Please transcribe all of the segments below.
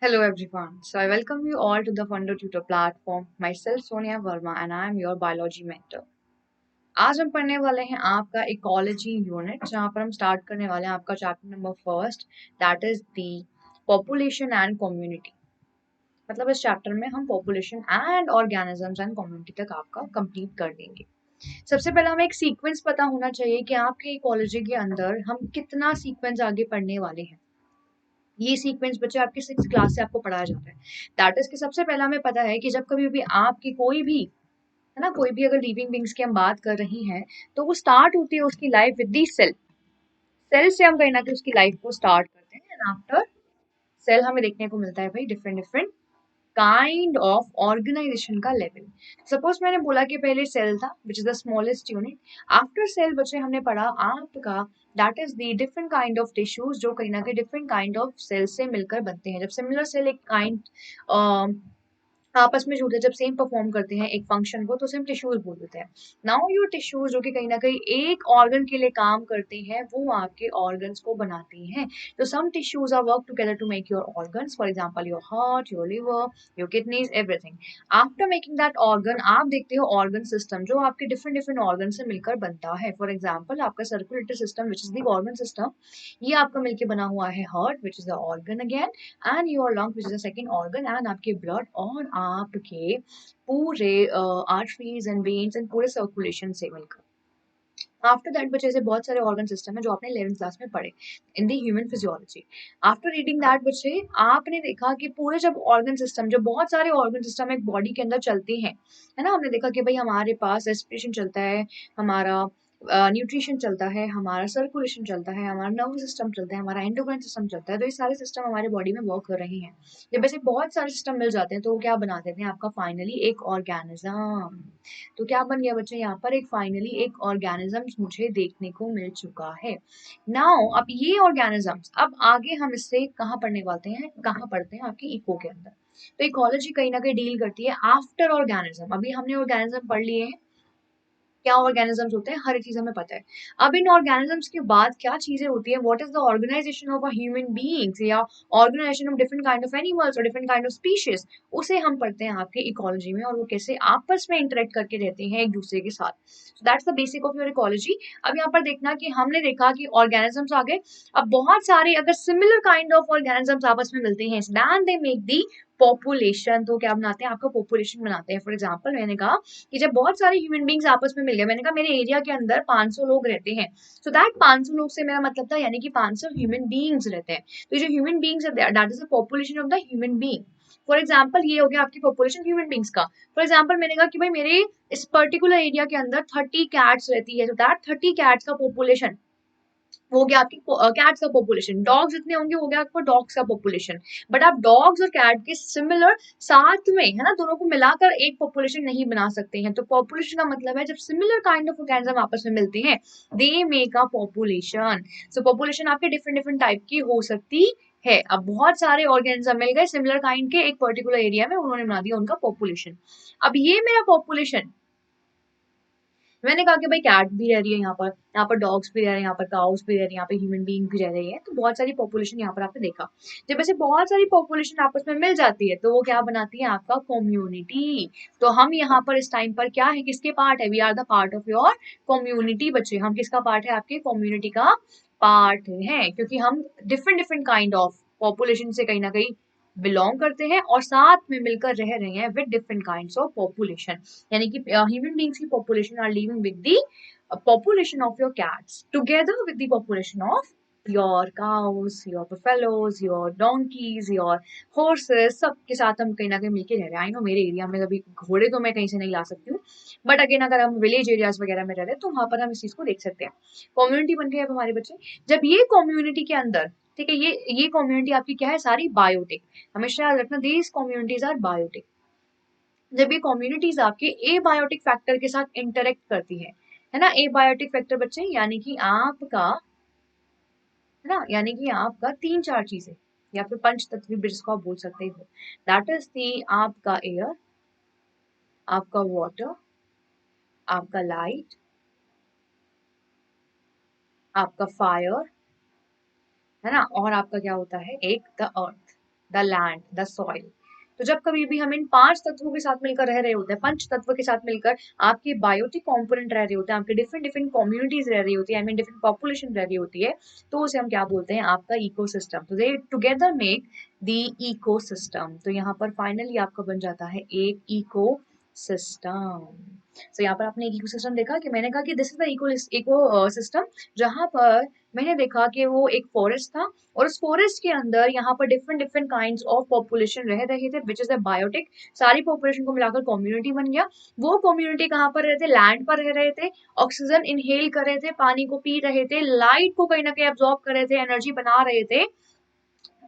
Hello everyone. So I welcome you all to the Fundo Tutor platform. Myself Sonia Verma and I am your biology mentor. आज हम पढ़ने वाले हैं आपका ecology unit जहाँ पर हम स्टार्ट करने वाले हैं आपका chapter number first that is the population and community. मतलब इस चैप्टर में हम population and organisms and community तक आपका कंप्लीट कर देंगे। सबसे पहले हमें एक सीक्वेंस पता होना चाहिए कि आपके इकोलॉजी के अंदर हम कितना सीक्वेंस आगे पढ़ने वाले हैं। ये सीक्वेंस बच्चे आपके 6th क्लास से आपको पढ़ाया जाता है। दैट इज कि सबसे पहला हमें पता है कि जब कभी भी आपकी कोई भी है ना, कोई भी अगर लिविंग बींग्स की हम बात कर रही हैं तो वो स्टार्ट होती है उसकी life with the cell. Cell से हम कहीं ना कहीं उसकी लाइफ को स्टार्ट करते हैं एंड आफ्टर सेल हमें देखने को मिलता है भाई different different kind of organisation का लेवल। सपोज मैंने बोला कि पहले सेल था which is the smallest unit. After cell बच्चे हमने पढ़ा आपका that is the different kind of tissues जो कहीं ना कहीं डिफरेंट काइंड ऑफ सेल से मिलकर बनते हैं। जब सिमिलर सेल एक काइंड आपस में जुड़ते हैं, जब सेम परफॉर्म करते हैं एक फंक्शन को तो सेम टिश्यूज बोल देते हैं। नाउ योर टिश्यूज जो कि कहीं ना कहीं एक ऑर्गन के लिए काम करते हैं वो आपके ऑर्गन्स को बनाते हैं। तो some tissues are work together to make your organs, for example your heart, your liver, your kidneys, everything. After making that organ आप देखते हो ऑर्गन सिस्टम जो आपके डिफरेंट डिफरेंट ऑर्गन से मिलकर बनता है। फॉर एग्जाम्पल आपका circulatory system which is the organ system, ये आपका मिलकर बना हुआ है heart which is the organ again, and your lung which is the second organ, and आपके ब्लड और आपके पूरे आर्टरीज एंड वेन्स एंड पूरे सर्कुलेशन से मिलकर। आफ्टर दैट बच्चे ऐसे बहुत सारे ऑर्गन सिस्टम है जो आपने 11th क्लास में पढ़े in the human physiology. After reading that बच्चे आपने देखा कि पूरे जब ऑर्गन सिस्टम, जब बहुत सारे ऑर्गन सिस्टम एक बॉडी के अंदर चलते हैं, है ना, हमने देखा कि भाई हमारे पास रेस्पिरेशन चलता है, हमारा न्यूट्रिशन चलता है, हमारा सर्कुलेशन चलता है, हमारा नर्वस सिस्टम चलता है, हमारा एंडोक्राइन सिस्टम चलता है। तो ये सारे सिस्टम हमारे बॉडी में वर्क कर रहे हैं। जब ऐसे बहुत सारे सिस्टम मिल जाते हैं तो वो क्या बना देते हैं आपका फाइनली एक ऑर्गेनिज्म। तो क्या बन गया बच्चे यहाँ पर एक फाइनली एक ऑर्गेनिज्म मुझे देखने को मिल चुका है। नाउ अब ये ऑर्गेनिजम्स अब आगे हम इससे कहाँ पढ़ने वाले हैं, कहाँ पढ़ते हैं आपकी इको के अंदर। तो इकोलॉजी कहीं ना कहीं डील करती है आफ्टर ऑर्गेनिज्म। अभी हमने ऑर्गेनिज्म पढ़ लिए हैं, क्या ऑर्गेनिजम्स होते हैं, हर एक चीज हमें पता है। अब इन ऑर्गेनिजम्स के बाद क्या चीजें होती है, what is the organization of a human beings या organization of different kind of animals और डिफरेंट काइंड ऑफ स्पीशीज, उसे हम पढ़ते हैं आपके इकोलॉजी में, और वो कैसे आपस में इंटरेक्ट करके रहते हैं एक दूसरे के साथ। So that's the basic of your ecology. अब यहाँ पर देखना कि हमने देखा कि ऑर्गेनिजम्स आ गए। अब बहुत सारे अगर सिमिलर काइंड ऑफ ऑर्गेनिजम्स आपस में मिलते हैं then they make the population. तो क्या बनाते हैं, आपका पॉपुलेशन बनाते हैं। फॉर एग्जाम्पल मैंने कहा कि जब बहुत सारे ह्यूमन बींग्स आपस में मिल गए, मैंने कहा मेरे एरिया के अंदर 500 लोग रहते हैं, सो दैट 500 लोग से मेरा मतलब था यानी कि 500 ह्यूमन बींग्स रहते हैं। तो ये जो ह्यूमन बींग्स है that is the population of the human being. For example ये हो गया आपकी पॉपुलेशन ह्यूमन बींग्स का। फॉर एग्जाम्पल मैंने कहा कि भाई मेरे इस पर्टिकुलर एरिया के अंदर 30 कैट्स रहती है, तो दैट 30 कैट्स का पॉपुलेशन हो गया आपकी कैट्स का पॉपुलेशन। डॉग्स जितने होंगे हो गया आपको डॉग्स का पॉपुलेशन। बट आप डॉग्स और कैट के सिमिलर साथ में, है ना, दोनों को मिलाकर एक पॉपुलेशन नहीं बना सकते हैं। तो पॉपुलेशन का मतलब है जब सिमिलर काइंड ऑफ ऑर्गेनिज्म आपस में मिलते हैं they make a population. So population आपके डिफरेंट डिफरेंट टाइप की हो सकती है। अब बहुत सारे ऑर्गेनिज्म मिल गए सिमिलर काइंड के एक पर्टिकुलर एरिया में, उन्होंने बना दिया उनका पॉपुलेशन। अब ये मेरा पॉपुलेशन, मैंने कहा कि भाई कैट भी रह रही है यहाँ पर डॉग्स भी रह रहे हैं, यहाँ पर काउस भी रह रही है, यहाँ पे ह्यूमन बीइंग भी रह रही है, तो बहुत सारी पॉपुलेशन यहाँ पर आपने देखा। जब ऐसे बहुत सारी पॉपुलेशन आपस में मिल जाती है तो वो क्या बनाती है आपका कम्युनिटी। तो हम यहाँ पर इस टाइम पर क्या है, किसके पार्ट है, we are the part of your community. बच्चे हम किसका पार्ट है, आपके कम्युनिटी का पार्ट है, क्योंकि हम different different kind of population से कहीं ना कहीं बिलोंग करते हैं और साथ में मिलकर रह रहे हैं with different kinds of population. यानी कि ह्यूमन बीइंग्स की population are living with the population of your cats together with the population of your cows, your buffaloes, your donkeys, your horses, सबके साथ हम कहीं ना कहीं मिलके रह रहे हैं। आई नो मेरे एरिया में कभी घोड़े तो मैं कहीं से नहीं ला सकती हूँ, बट अगेन अगर हम विलेज एरियाज वगैरह में रह रहे हैं तो वहां पर हम इस चीज को देख सकते हैं। कम्युनिटी बन गई अब हमारे बच्चे। जब ये कम्युनिटी के अंदर, ठीक है, ये कम्युनिटी आपकी क्या है, सारी बायोटिक। हमेशा याद रखना दीज कम्युनिटीज आर बायोटिक। जब ये कम्युनिटीज आपके ए बायोटिक फैक्टर के साथ इंटरेक्ट करती है ना, ए बायोटिक फैक्टर बच्चे यानी कि आपका, है ना, यानी कि आपका तीन चार चीजें या फिर पंच तत्व भी जिसको आप बोल सकते हो। दैट इज दी आपका एयर, आपका वाटर, आपका लाइट, आपका फायर, है ना, और आपका क्या होता है एक the earth. The land, the soil. तो जब कभी भी हम इन 5 तत्वों के साथ मिलकर रह रहे होते हैं, पंच तत्व के साथ मिलकर आपके बायोटिक कॉम्पोनेंट रह रहे होते हैं, आपके डिफरेंट डिफरेंट कम्युनिटीज रह रही होती है, आई मीन डिफरेंट पॉपुलेशन रह रही होती है, तो उसे हम क्या बोलते हैं, आपका इकोसिस्टम। तो दे टुगेदर मेक द इकोसिस्टम। तो यहाँ पर फाइनली आपका बन जाता है एक इको सिस्टम। तो यहाँ पर आपने एक इकोसिस्टम देखा कि मैंने कहा कि this is the ecosystem, जहां पर मैंने देखा कि वो एक फॉरेस्ट था और उस फॉरेस्ट के अंदर यहाँ पर different different kinds of population रह रहे थे, विच इज द बायोटिक। सारी पॉपुलेशन को मिलाकर कम्युनिटी बन गया। वो कम्युनिटी कहाँ पर रहते, लैंड पर रह रहे थे, ऑक्सीजन इनहेल कर रहे थे, पानी को पी रहे थे, लाइट को कहीं ना कहीं एब्जॉर्ब कर रहे थे, एनर्जी बना रहे थे,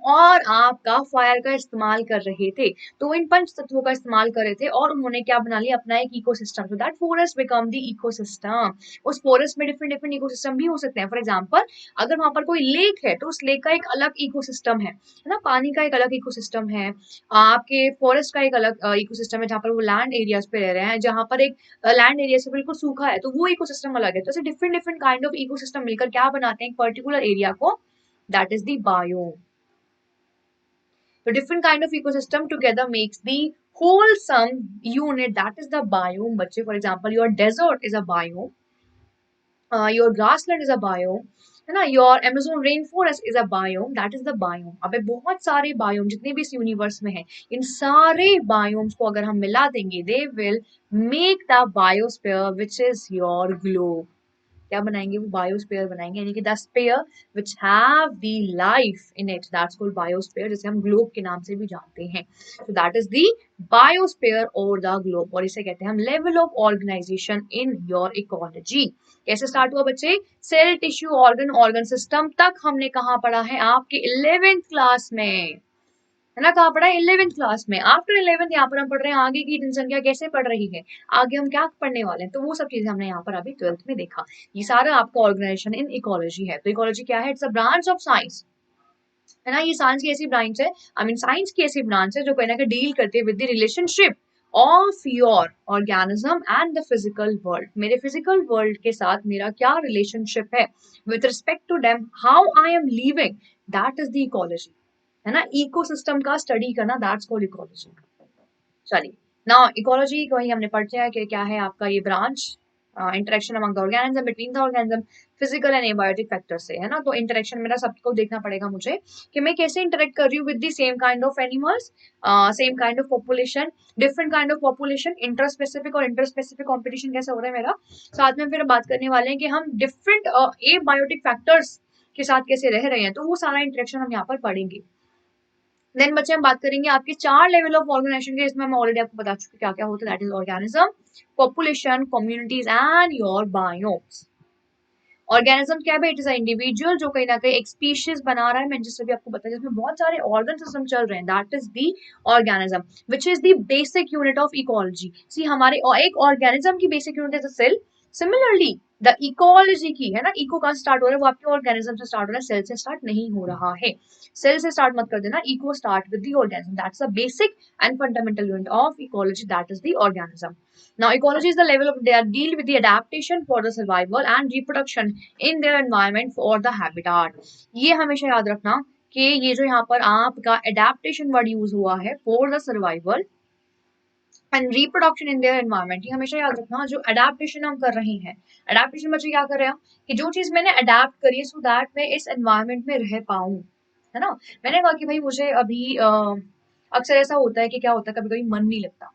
और आपका फायर का इस्तेमाल कर रहे थे। तो इन पंच तत्वों का इस्तेमाल कर रहे थे और उन्होंने क्या बना लिया, अपना एक ecosystem. So that forest become the ecosystem. उस फॉरेस्ट में डिफरेंट डिफरेंट इकोसिस्टम भी हो सकते हैं। फॉर एग्जांपल, अगर वहां पर कोई लेक है तो उस लेक का एक अलग इकोसिस्टम है ना, पानी का एक अलग इकोसिस्टम है। आपके फॉरेस्ट का एक अलग इकोसिस्टम है जहाँ पर वो लैंड एरियाज पे रह रहे हैं, जहाँ पर एक लैंड एरिया से बिल्कुल सूखा है तो वो इकोसिस्टम अलग है। तो ऐसे different different kind of ecosystem मिलकर क्या बनाते हैं, एक पर्टिकुलर एरिया को, that is the biome. So different kind of ecosystem together makes the wholesome unit, that is the biome. बच्चे, for example, your desert is a biome, your grassland is a biome, है ना, your Amazon rainforest is a biome, that is the biome. अबे बहुत सारे biome जितने भी इस universe में हैं, इन सारे biomes को अगर हम मिला देंगे, they will make the biosphere which is your globe. क्या बनाएंगे, वो बायोस्फीयर बनाएंगे, यानी कि the sphere which have the life in it, that's called biosphere, जिसे हम ग्लोब के नाम से भी जानते हैं। So that is the biosphere और द ग्लोब, और इसे कहते हैं हम level of organisation in your ecology. कैसे स्टार्ट हुआ बच्चे, cell, tissue, organ, organ system तक हमने कहाँ पढ़ा है, आपके 11th क्लास में, है ना, कहाँ पढ़ा है, 11th क्लास में। आफ्टर 11th यहाँ पर हम पढ़ रहे हैं आगे की जनसंख्या कैसे पढ़ रही है, आगे हम क्या पढ़ने वाले हैं, तो वो सब चीजें हमने यहाँ पर अभी 12th में देखा। ये सारा आपका ऑर्गेनाइजेशन इन इकोलॉजी है। तो इकोलॉजी क्या है, it's a branch of science, है ना, ये साइंस की ऐसी ब्रांच है, आई मीन साइंस की ऐसी ब्रांच है जो कहीं ना कहीं डील करती है with the relationship of your organism and the physical world. मेरे फिजिकल वर्ल्ड के साथ मेरा क्या रिलेशनशिप है, with respect to them, how I am living, that is the ecology, है ना, इकोसिस्टम का स्टडी करना, दैट्स कॉल्ड इकोलॉजी। चलिए, नाउ इकोलॉजी को ही हमने पढ़ते हैं कि क्या है आपका ये branch, interaction among the organism, between the organism, physical and abiotic factor से, है ना। तो इंटरेक्शन मेरा सबको देखना पड़ेगा मुझे कि मैं कैसे इंटरेक्ट कर रही हूँ with the same kind of animals, same kind of population, different kind of population, inter specific और इंटर स्पेसिफिक कॉम्पिटिशन कैसे हो रहा है मेरा। साथ में फिर बात करने वाले हैं कि हम डिफरेंट एबायोटिक फैक्टर्स के साथ कैसे रह रहे हैं, तो वो सारा इंटरेक्शन हम यहाँ पर पढ़ेंगे। देन बच्चे हम बात करेंगे आपके 4 लेवल ऑफ ऑर्गेनाइजेशन के, इसमें मैं ऑलरेडी आपको बता चुकी क्या क्या होता है, that is organism, population, communities and your biomes. Organism क्या है, इट इज अ इंडिविजुअल जो कहीं ना कहीं एक स्पीशीज बना रहा है, मैंने जैसे भी आपको बताया, जिसमें बहुत सारे ऑर्गन सिस्टम चल रहे हैं, that is the organism which is the basic unit of ecology. See हमारे एक ऑर्गेनिज्म की basic unit is a cell, similarly the ecology की, है ना, इको का स्टार्ट हो रहा है वो आपके ऑर्गेनिज्म से स्टार्ट हो रहा है, सेल से स्टार्ट नहीं हो रहा है। सेल से स्टार्ट मत कर देना, eco start with the organism, that's the basic and fundamental unit of ecology, that is the organism. Now, ecology is the level of they deal with the adaptation for the survival and reproduction in their environment for the habitat. ये हमेशा याद रखना कि ये जो यहाँ पर आपका adaptation वर्ड यूज हुआ है for the survival and reproduction in their environment, ये हमेशा याद रखना। जो adaptation हम कर रहे हैं, adaptation बच्चे क्या कर रहे हैं कि जो चीज मैंने adapt करी है so that मैं इस environment में रह पाऊं, है ना। मैंने कहा कि भाई मुझे अभी अक्सर ऐसा होता है कि क्या होता है, कभी कभी मन नहीं लगता,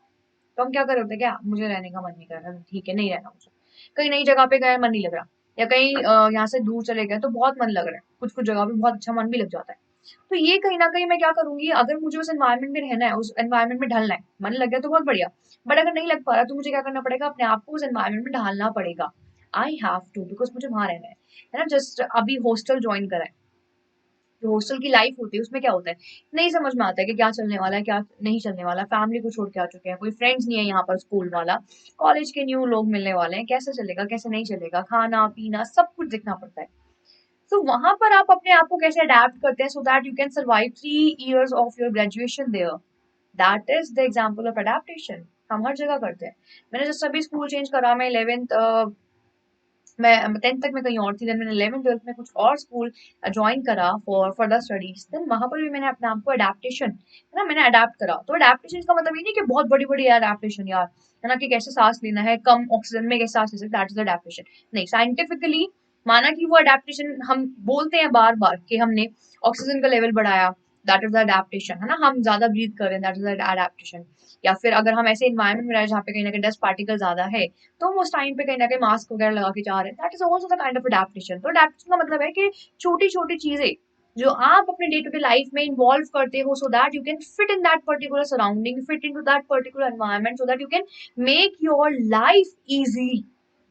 तो हम क्या कर रहे होते हैं, क्या मुझे रहने का मन नहीं कर रहा, ठीक है नहीं रहना मुझे, कहीं नई जगह पे गए मन नहीं लग रहा, या कहीं यहाँ से दूर चले गए तो बहुत मन लग रहा है, कुछ कुछ जगह पे बहुत अच्छा मन भी लग जाता है। तो ये कहीं ना कहीं मैं क्या करूंगी, अगर मुझे उस एनवायरमेंट में रहना है, उस एनवायरमेंट में ढलना है, मन लग गया तो बहुत बढ़िया, बट अगर नहीं लग पा रहा तो मुझे क्या करना पड़ेगा, अपने आप को उस एनवायरमेंट में ढालना पड़ेगा। आई हैव टू, बिकॉज मुझे वहां रहना है ना। जस्ट अभी हॉस्टल ज्वाइन करा है, जो हॉस्टल की लाइफ होती है उसमें क्या होता है, नहीं समझ में आता है कि क्या चलने वाला है क्या नहीं चलने वाला, फैमिली को छोड़ के आ चुके हैं, कोई फ्रेंड्स नहीं है यहाँ पर स्कूल वाला, कॉलेज के न्यू लोग मिलने वाले हैं, कैसे चलेगा कैसे नहीं चलेगा, खाना पीना सब कुछ देखना पड़ता है। तो वहां पर आप अपने आप को कैसे अडेप्ट करते हैं so that you can survive 3 years of your graduation there, that is the example of adaptation. हम हर जगह करते हैं। मैंने जब सभी स्कूल चेंज करा, मैं 11th मैं 10th तक मैं कहीं और थी, देन मैंने 11th 12th में कुछ और स्कूल ज्वाइन करा फॉर फर्दर स्टडीज। देन वहां पर भी मैंने अपने आप को अडेप्टेशन है ना, मैंने अडेप्ट करा। तो अडेप्टेशन का मतलब ये नहीं कि बहुत बड़ी बड़ी अडेप्टेशन यार, है ना, कि कैसे सांस लेना है, कम ऑक्सीजन में कैसे सांस ले सकते, दैट इज अडेप्टेशन नहीं। साइंटिफिकली माना कि वो अडेप्टेशन हम बोलते हैं बार बार कि हमने ऑक्सीजन का लेवल बढ़ाया, दैट इज अडेप्टेशन, है ना, हम ज्यादा ब्रीथ कर रहे हैं, दैट इज अडेप्टेशन। या फिर अगर हम ऐसे इन्वायरमेंट में रहे जहाँ पे कहीं ना कहीं डस्ट पार्टिकल ज्यादा है, तो हम उस टाइम पे कहीं ना कहीं मास्क वगैरह लगा के जा रहे हैं, that is also the kind of adaptation. तो अडेप्टेशन का मतलब है कि छोटी छोटी चीजें जो आप अपने डे टू डे लाइफ में इन्वॉल्व करते हो, so that you can fit in that particular surrounding, fit in to that particular environment, so that you can make your life easily,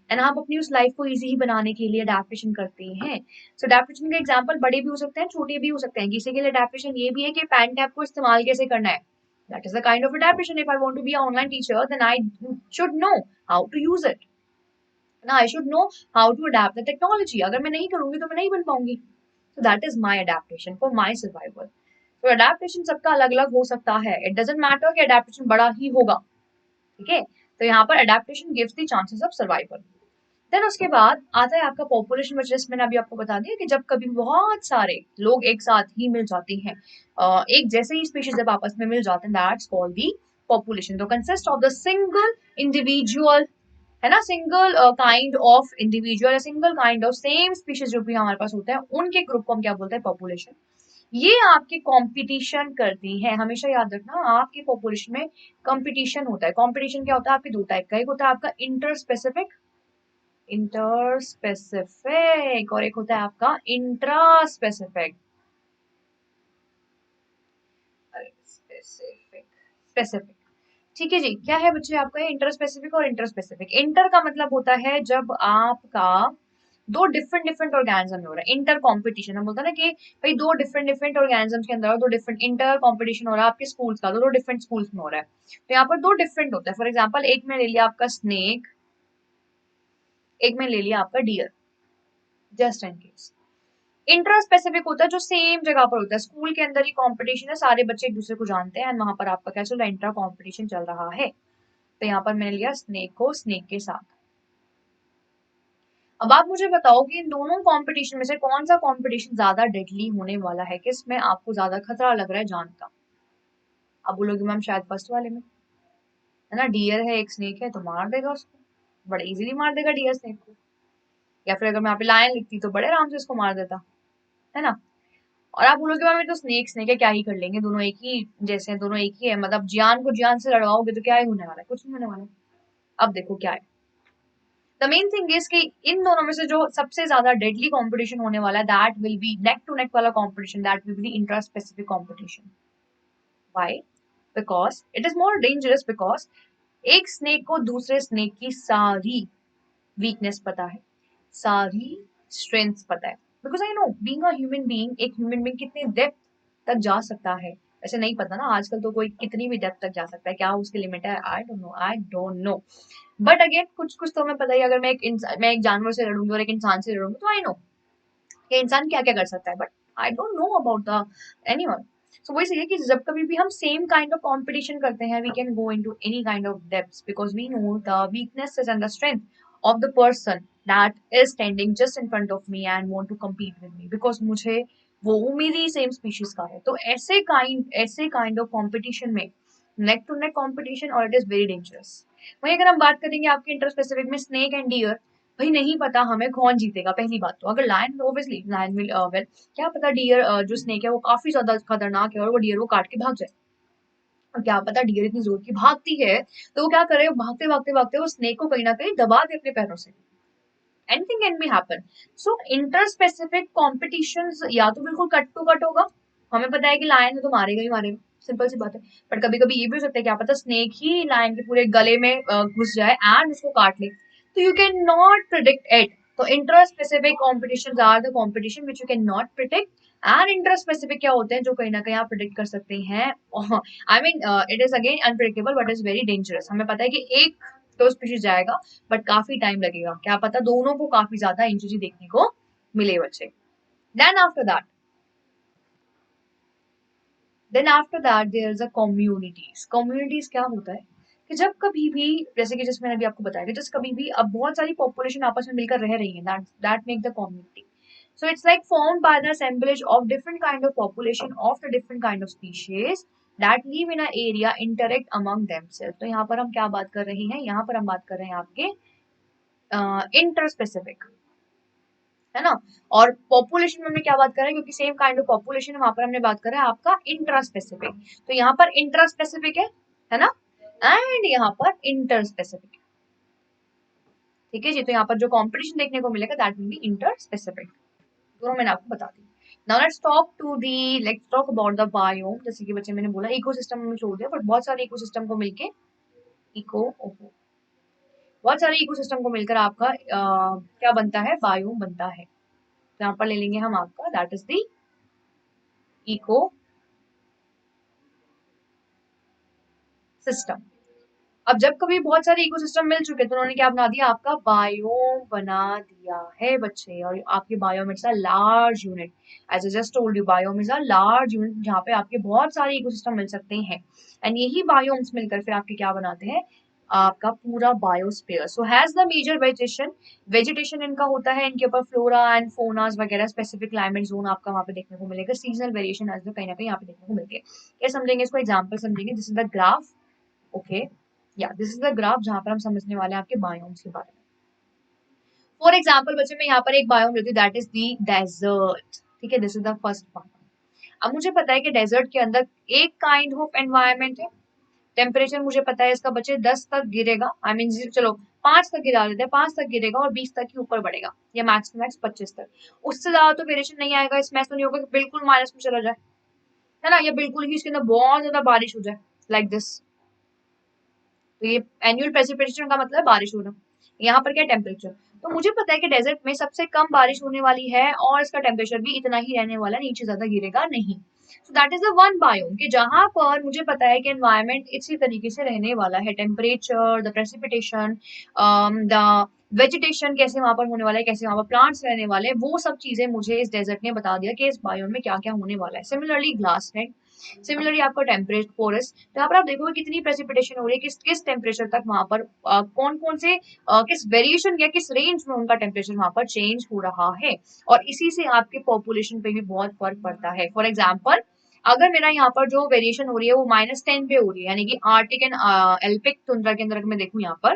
and आप अपनी उस लाइफ को इजी बनाने के लिए अडेप्टेशन करते हैं। सो अडेप्टेशन के एग्जांपल बड़े भी हो सकते हैं, छोटे भी हो सकते हैं। किसी के लिए अडेप्टेशन ये भी है कि पैन टैब को इस्तेमाल कैसे करना है, that is the kind of adaptation. If I want to be a online teacher, then I should know how to use it, ना, I should know how to adapt the technology. अगर मैं नहीं करूंगी तो मैं नहीं बन पाऊंगी। So that is my adaptation for my survival. तो अडेप्टेशन सबका अलग अलग हो सकता है, इट डजेंट मैटर कि अडेप्टेशन बड़ा ही होगा, ठीक है। तो यहाँ पर adaptation gives the chances of survival. Then उसके बाद आता है आपका पॉपुलेशन बचत। मैंने अभी आपको बता दिया कि जब कभी बहुत सारे लोग एक साथ ही मिल जाते हैं, एक जैसे ही स्पीशीज जब आपस में मिल जाते हैं, दैट्स कॉल्ड दी पॉपुलेशन। तो consist of the single individual, है ना, सिंगल काइंड ऑफ इंडिविजुअल या single kind of same species जो भी हमारे पास होता है, उनके ग्रुप को हम क्या बोलते हैं, पॉपुलेशन। ये आपके कंपटीशन करती है, हमेशा याद रखना आपके पॉपुलेशन में कंपटीशन होता है। कंपटीशन क्या होता है, आपके दो टाइप का, एक होता है आपका इंटर स्पेसिफिक, इंटर स्पेसिफिक, और एक होता है आपका इंट्रा स्पेसिफिक, स्पेसिफिक, स्पेसिफिक। ठीक है जी, क्या है बच्चे आपका इंटर स्पेसिफिक और इंटर स्पेसिफिक। इंटर का मतलब होता है जब आपका दो डिफरेंट डिफरेंट ऑर्गेनिज्म में हो रहा है इंटर कंपटीशन। हम बोलते हैं ना कि भाई दो डिफरेंट डिफरेंट ऑर्गेनिजम्स के अंदर दो डिफरेंट इंटर कंपटीशन हो रहा है, आपके स्कूल्स का दो डिफरेंट स्कूल्स में हो रहा है, तो यहाँ पर दो डिफरेंट होता है। फॉर एग्जाम्पल एक में ले लिया आपका स्नेक, एक में ले लिया आपका dear, just in case. Intraspecific होता है जो सेम जगह पर होता है, स्कूल के अंदर ही कंपटीशन है, सारे बच्चे एक दूसरे को जानते हैं, एंड वहां पर आपका क्या चल रहा है, इंट्रा कंपटीशन चल रहा है। तो यहाँ पर मैंने लिया स्नेक को स्नेक के साथ। अब आप मुझे बताओ कि इन दोनों कंपटीशन में से कौन सा कंपटीशन ज्यादा डेडली होने वाला है, किसमें आपको ज्यादा खतरा लग रहा है जान का। आप बोलोगे मैम शायद फर्स्ट वाले में, है ना, डियर है एक स्नेक है तो मार देगा उसको, बड़े इजीली मार देगा डियर स्नेक को। या फिर अगर मैं यहाँ पे लायन लिखती तो बड़े आराम से उसको मार देता, है ना। और आप बोलोगे मैम ये तो स्नेक स्नेक है, क्या ही कर लेंगे, दोनों एक ही जैसे हैं, दोनों एक ही है, मतलब जियान को जियान से लड़वाओगे तो क्या ही होने वाला है, कुछ नहीं होने वाला। अब देखो क्या है, द मेन थिंग इज कि इन दोनों में से जो सबसे ज्यादा डेडली कंपटीशन होने वाला है, that will be neck to neck वाला competition, that will be intra specific competition. Why? Because it is more dangerous, because एक स्नेक को दूसरे स्नेक की सारी वीकनेस पता है, सारी स्ट्रेंथ्स पता है। Because I know being a human being, एक ह्यूमन बीइंग कितनी डेप्थ तक जा सकता है, वैसे नहीं पता ना आजकल तो कोई कितनी भी डेप्थ तक जा सकता है, क्या उसकी लिमिट है, आई don't no, I don't no. But again कुछ कुछ तो हमें पता ही है, अगर मैं एक जानवर से लड़ूंगी और एक इंसान से लड़ूंगी तो आई नो कि इंसान क्या क्या कर सकता है, but I don't know about the anyone. So वही सही है कि जब कभी भी हम सेम काइंड ऑफ कंपटीशन करते हैं, we can go into any kind of depths, because we know the weaknesses and the strength of the person that is standing just in front of me and want to compete with me, because मुझे वो मेरी same species का है। तो ऐसे kind of competition में नेक to neck competition, और it is very dangerous. वहीं अगर हम बात करेंगे आपके इंटर स्पेसिफिक में स्नेक एंड डियर, भाई नहीं पता हमें कौन जीतेगा। पहली बात तो अगर lion, obviously lion will well, क्या पता डियर जो स्नेक है वो काफी ज्यादा खतरनाक है और वो डियर को काट के भाग जाए। और क्या पता डियर इतनी जोर की भागती है तो वो क्या करे, भागते भागते भागते वो स्नेक को कहीं ना कहीं दबा दे अपने पैरों से। Anything can be happen. So inter specific competition या तो बिल्कुल कट टू कट होगा, हमें पता है कि लायन है तो मारेगा ही मारेगा, सिंपल सी बात है। बट कभी कभी ये भी हो सकता है, क्या पता स्नेक ही लायन के पूरे गले में घुस जाए एंड उसको काट ले, तो you can not predict it. तो inter specific competition are the competition which you can not predict, and inter specific क्या होते हैं जो कहीं ना कहीं आप प्रिडिक्ट कर सकते हैं। I mean it is again unpredictable but is very dangerous. हमें पता है कि एक तो स्पीशीज जाएगा, बट काफी टाइम लगेगा, क्या पता दोनों को काफी ज्यादा इंजरी देखने को मिले बच्चे। Then after that then after that there is a communities. Communities क्या होता है, कि जब कभी भी, जैसे कि जैसे मैंने अभी आपको बताया कि जस्ट कभी भी अब बहुत सारी पॉपुलेशन आपस में मिलकर रह रही है, that make the community. So it's like formed by the assemblage of different kind of population of the different kind of species that live in a area interact among themselves. तो यहाँ पर हम क्या बात कर रहे हैं, यहाँ पर हम बात कर रहे हैं आपके इंटरस्पेसिफिक, है ना. और पॉपुलेशन में हमने क्या बात कर रहे हैं, क्योंकि सेम काइंड ऑफ पॉपुलेशन है, वहां पर हमने बात करा है आपका इंट्रास्पेसिफिक. तो यहाँ पर इंट्रास्पेसिफिक है ना, एंड यहाँ पर इंटरस्पेसिफिक. ठीक है जी. तो यहाँ पर जो कॉम्पिटिशन देखने को मिलेगा दैट विल बी इंटरस्पेसिफिक. दोनों मैंने आपको बता दी. Now let's talk about the biome. जैसे कि बच्चे मैंने बोला इकोसिस्टम में छोड़ दिया, बट बहुत सारे इकोसिस्टम को मिलके इको बहुत सारे इकोसिस्टम को मिलकर आपका क्या बनता है, बायोम बनता है. तो यहाँ पर ले लेंगे हम आपका that is the ecosystem. अब जब कभी बहुत सारे इकोसिस्टम मिल चुके तो उन्होंने क्या बना दिया, आपका बायोम बना दिया है बच्चे. और आपके biome it's a large unit. As I just told you, biome is a large unit जहाँ पे आपके बहुत सारे इकोसिस्टम मिल सकते हैं. एंड यही बायोम्स मिलकर फिर आपके क्या बनाते हैं, आपका पूरा biosphere. So has the major vegetation. Vegetation इनका होता है, इनके ऊपर फ्लोरा एंड फोनास वगैरह, स्पेसिफिक क्लाइमेट जोन आपका वहाँ पे देखने को मिलेगा. सीजनल वेरिएशन आज कहीं ना कहीं यहाँ पे देखने को मिलती है. क्या समझेंगे इसको, एग्जाम्पल समझेंगे. This is the graph. Okay, या दिस इज द ग्राफ जहां पर हम समझने वाले हैं आपके बायोम्स के बारे में. फॉर एग्जाम्पल बच्चे मैं यहाँ पर एक बायोम लेती हूँ दैट इज दी डेजर्ट. ठीक है, this is the first biome. अब मुझे पता है कि डेजर्ट के अंदर एक काइंड ऑफ एनवायरमेंट है. टेम्परेचर मुझे पता है इसका बच्चे 10 तक गिरेगा, आई मीन चलो 5 तक गिरा देते हैं, 5 तक गिरेगा और 20 तक ही ऊपर बढ़ेगा, या मैक्स टू मैक्स 25 तक. उससे ज्यादा तो वेरिएशन नहीं आएगा. इसमें ऐसा नहीं होगा कि बिल्कुल माइनस में चला जाए, है ना, या बिल्कुल ही इसके अंदर बहुत ज्यादा बारिश हो जाए लाइक दिस. तो ये एनुअल प्रेसिपिटेशन का मतलब बारिश होना. यहाँ पर क्या टेम्परेचर, तो मुझे पता है कि डेजर्ट में सबसे कम बारिश होने वाली है और इसका टेम्परेचर भी इतना ही रहने वाला है, नीचे ज्यादा गिरेगा नहीं. सो that is the one biome कि जहां पर मुझे पता है कि एनवायरमेंट इसी तरीके से रहने वाला है. Temperature, the precipitation, the vegetation कैसे वहां पर होने वाला है, कैसे वहां पर प्लांट्स रहने वाले हैं, वो सब चीजें मुझे इस डेजर्ट ने बता दिया कि इस बायोम में क्या क्या होने वाला है. सिमिलरली ग्लास नेट, सिमिलरली आपका टेम्परेट फॉरेस्ट. तो यहाँ पर आप देखोगे कितनी प्रेसिपिटेशन हो रही है, किस किस टेम्परेचर तक वहां पर कौन कौन से किस वेरिएशन या किस रेंज में उनका टेम्परेचर वहां पर चेंज हो रहा है. और इसी से आपके पॉपुलेशन पे भी बहुत फर्क पड़ता है. फॉर एग्जाम्पल अगर मेरा यहाँ पर जो वेरिएशन हो रही है वो -10 पे हो रही है, यानी कि आर्टिक एंड एल्पिक तुंद्रा के अंदर मैं देखूं यहाँ पर,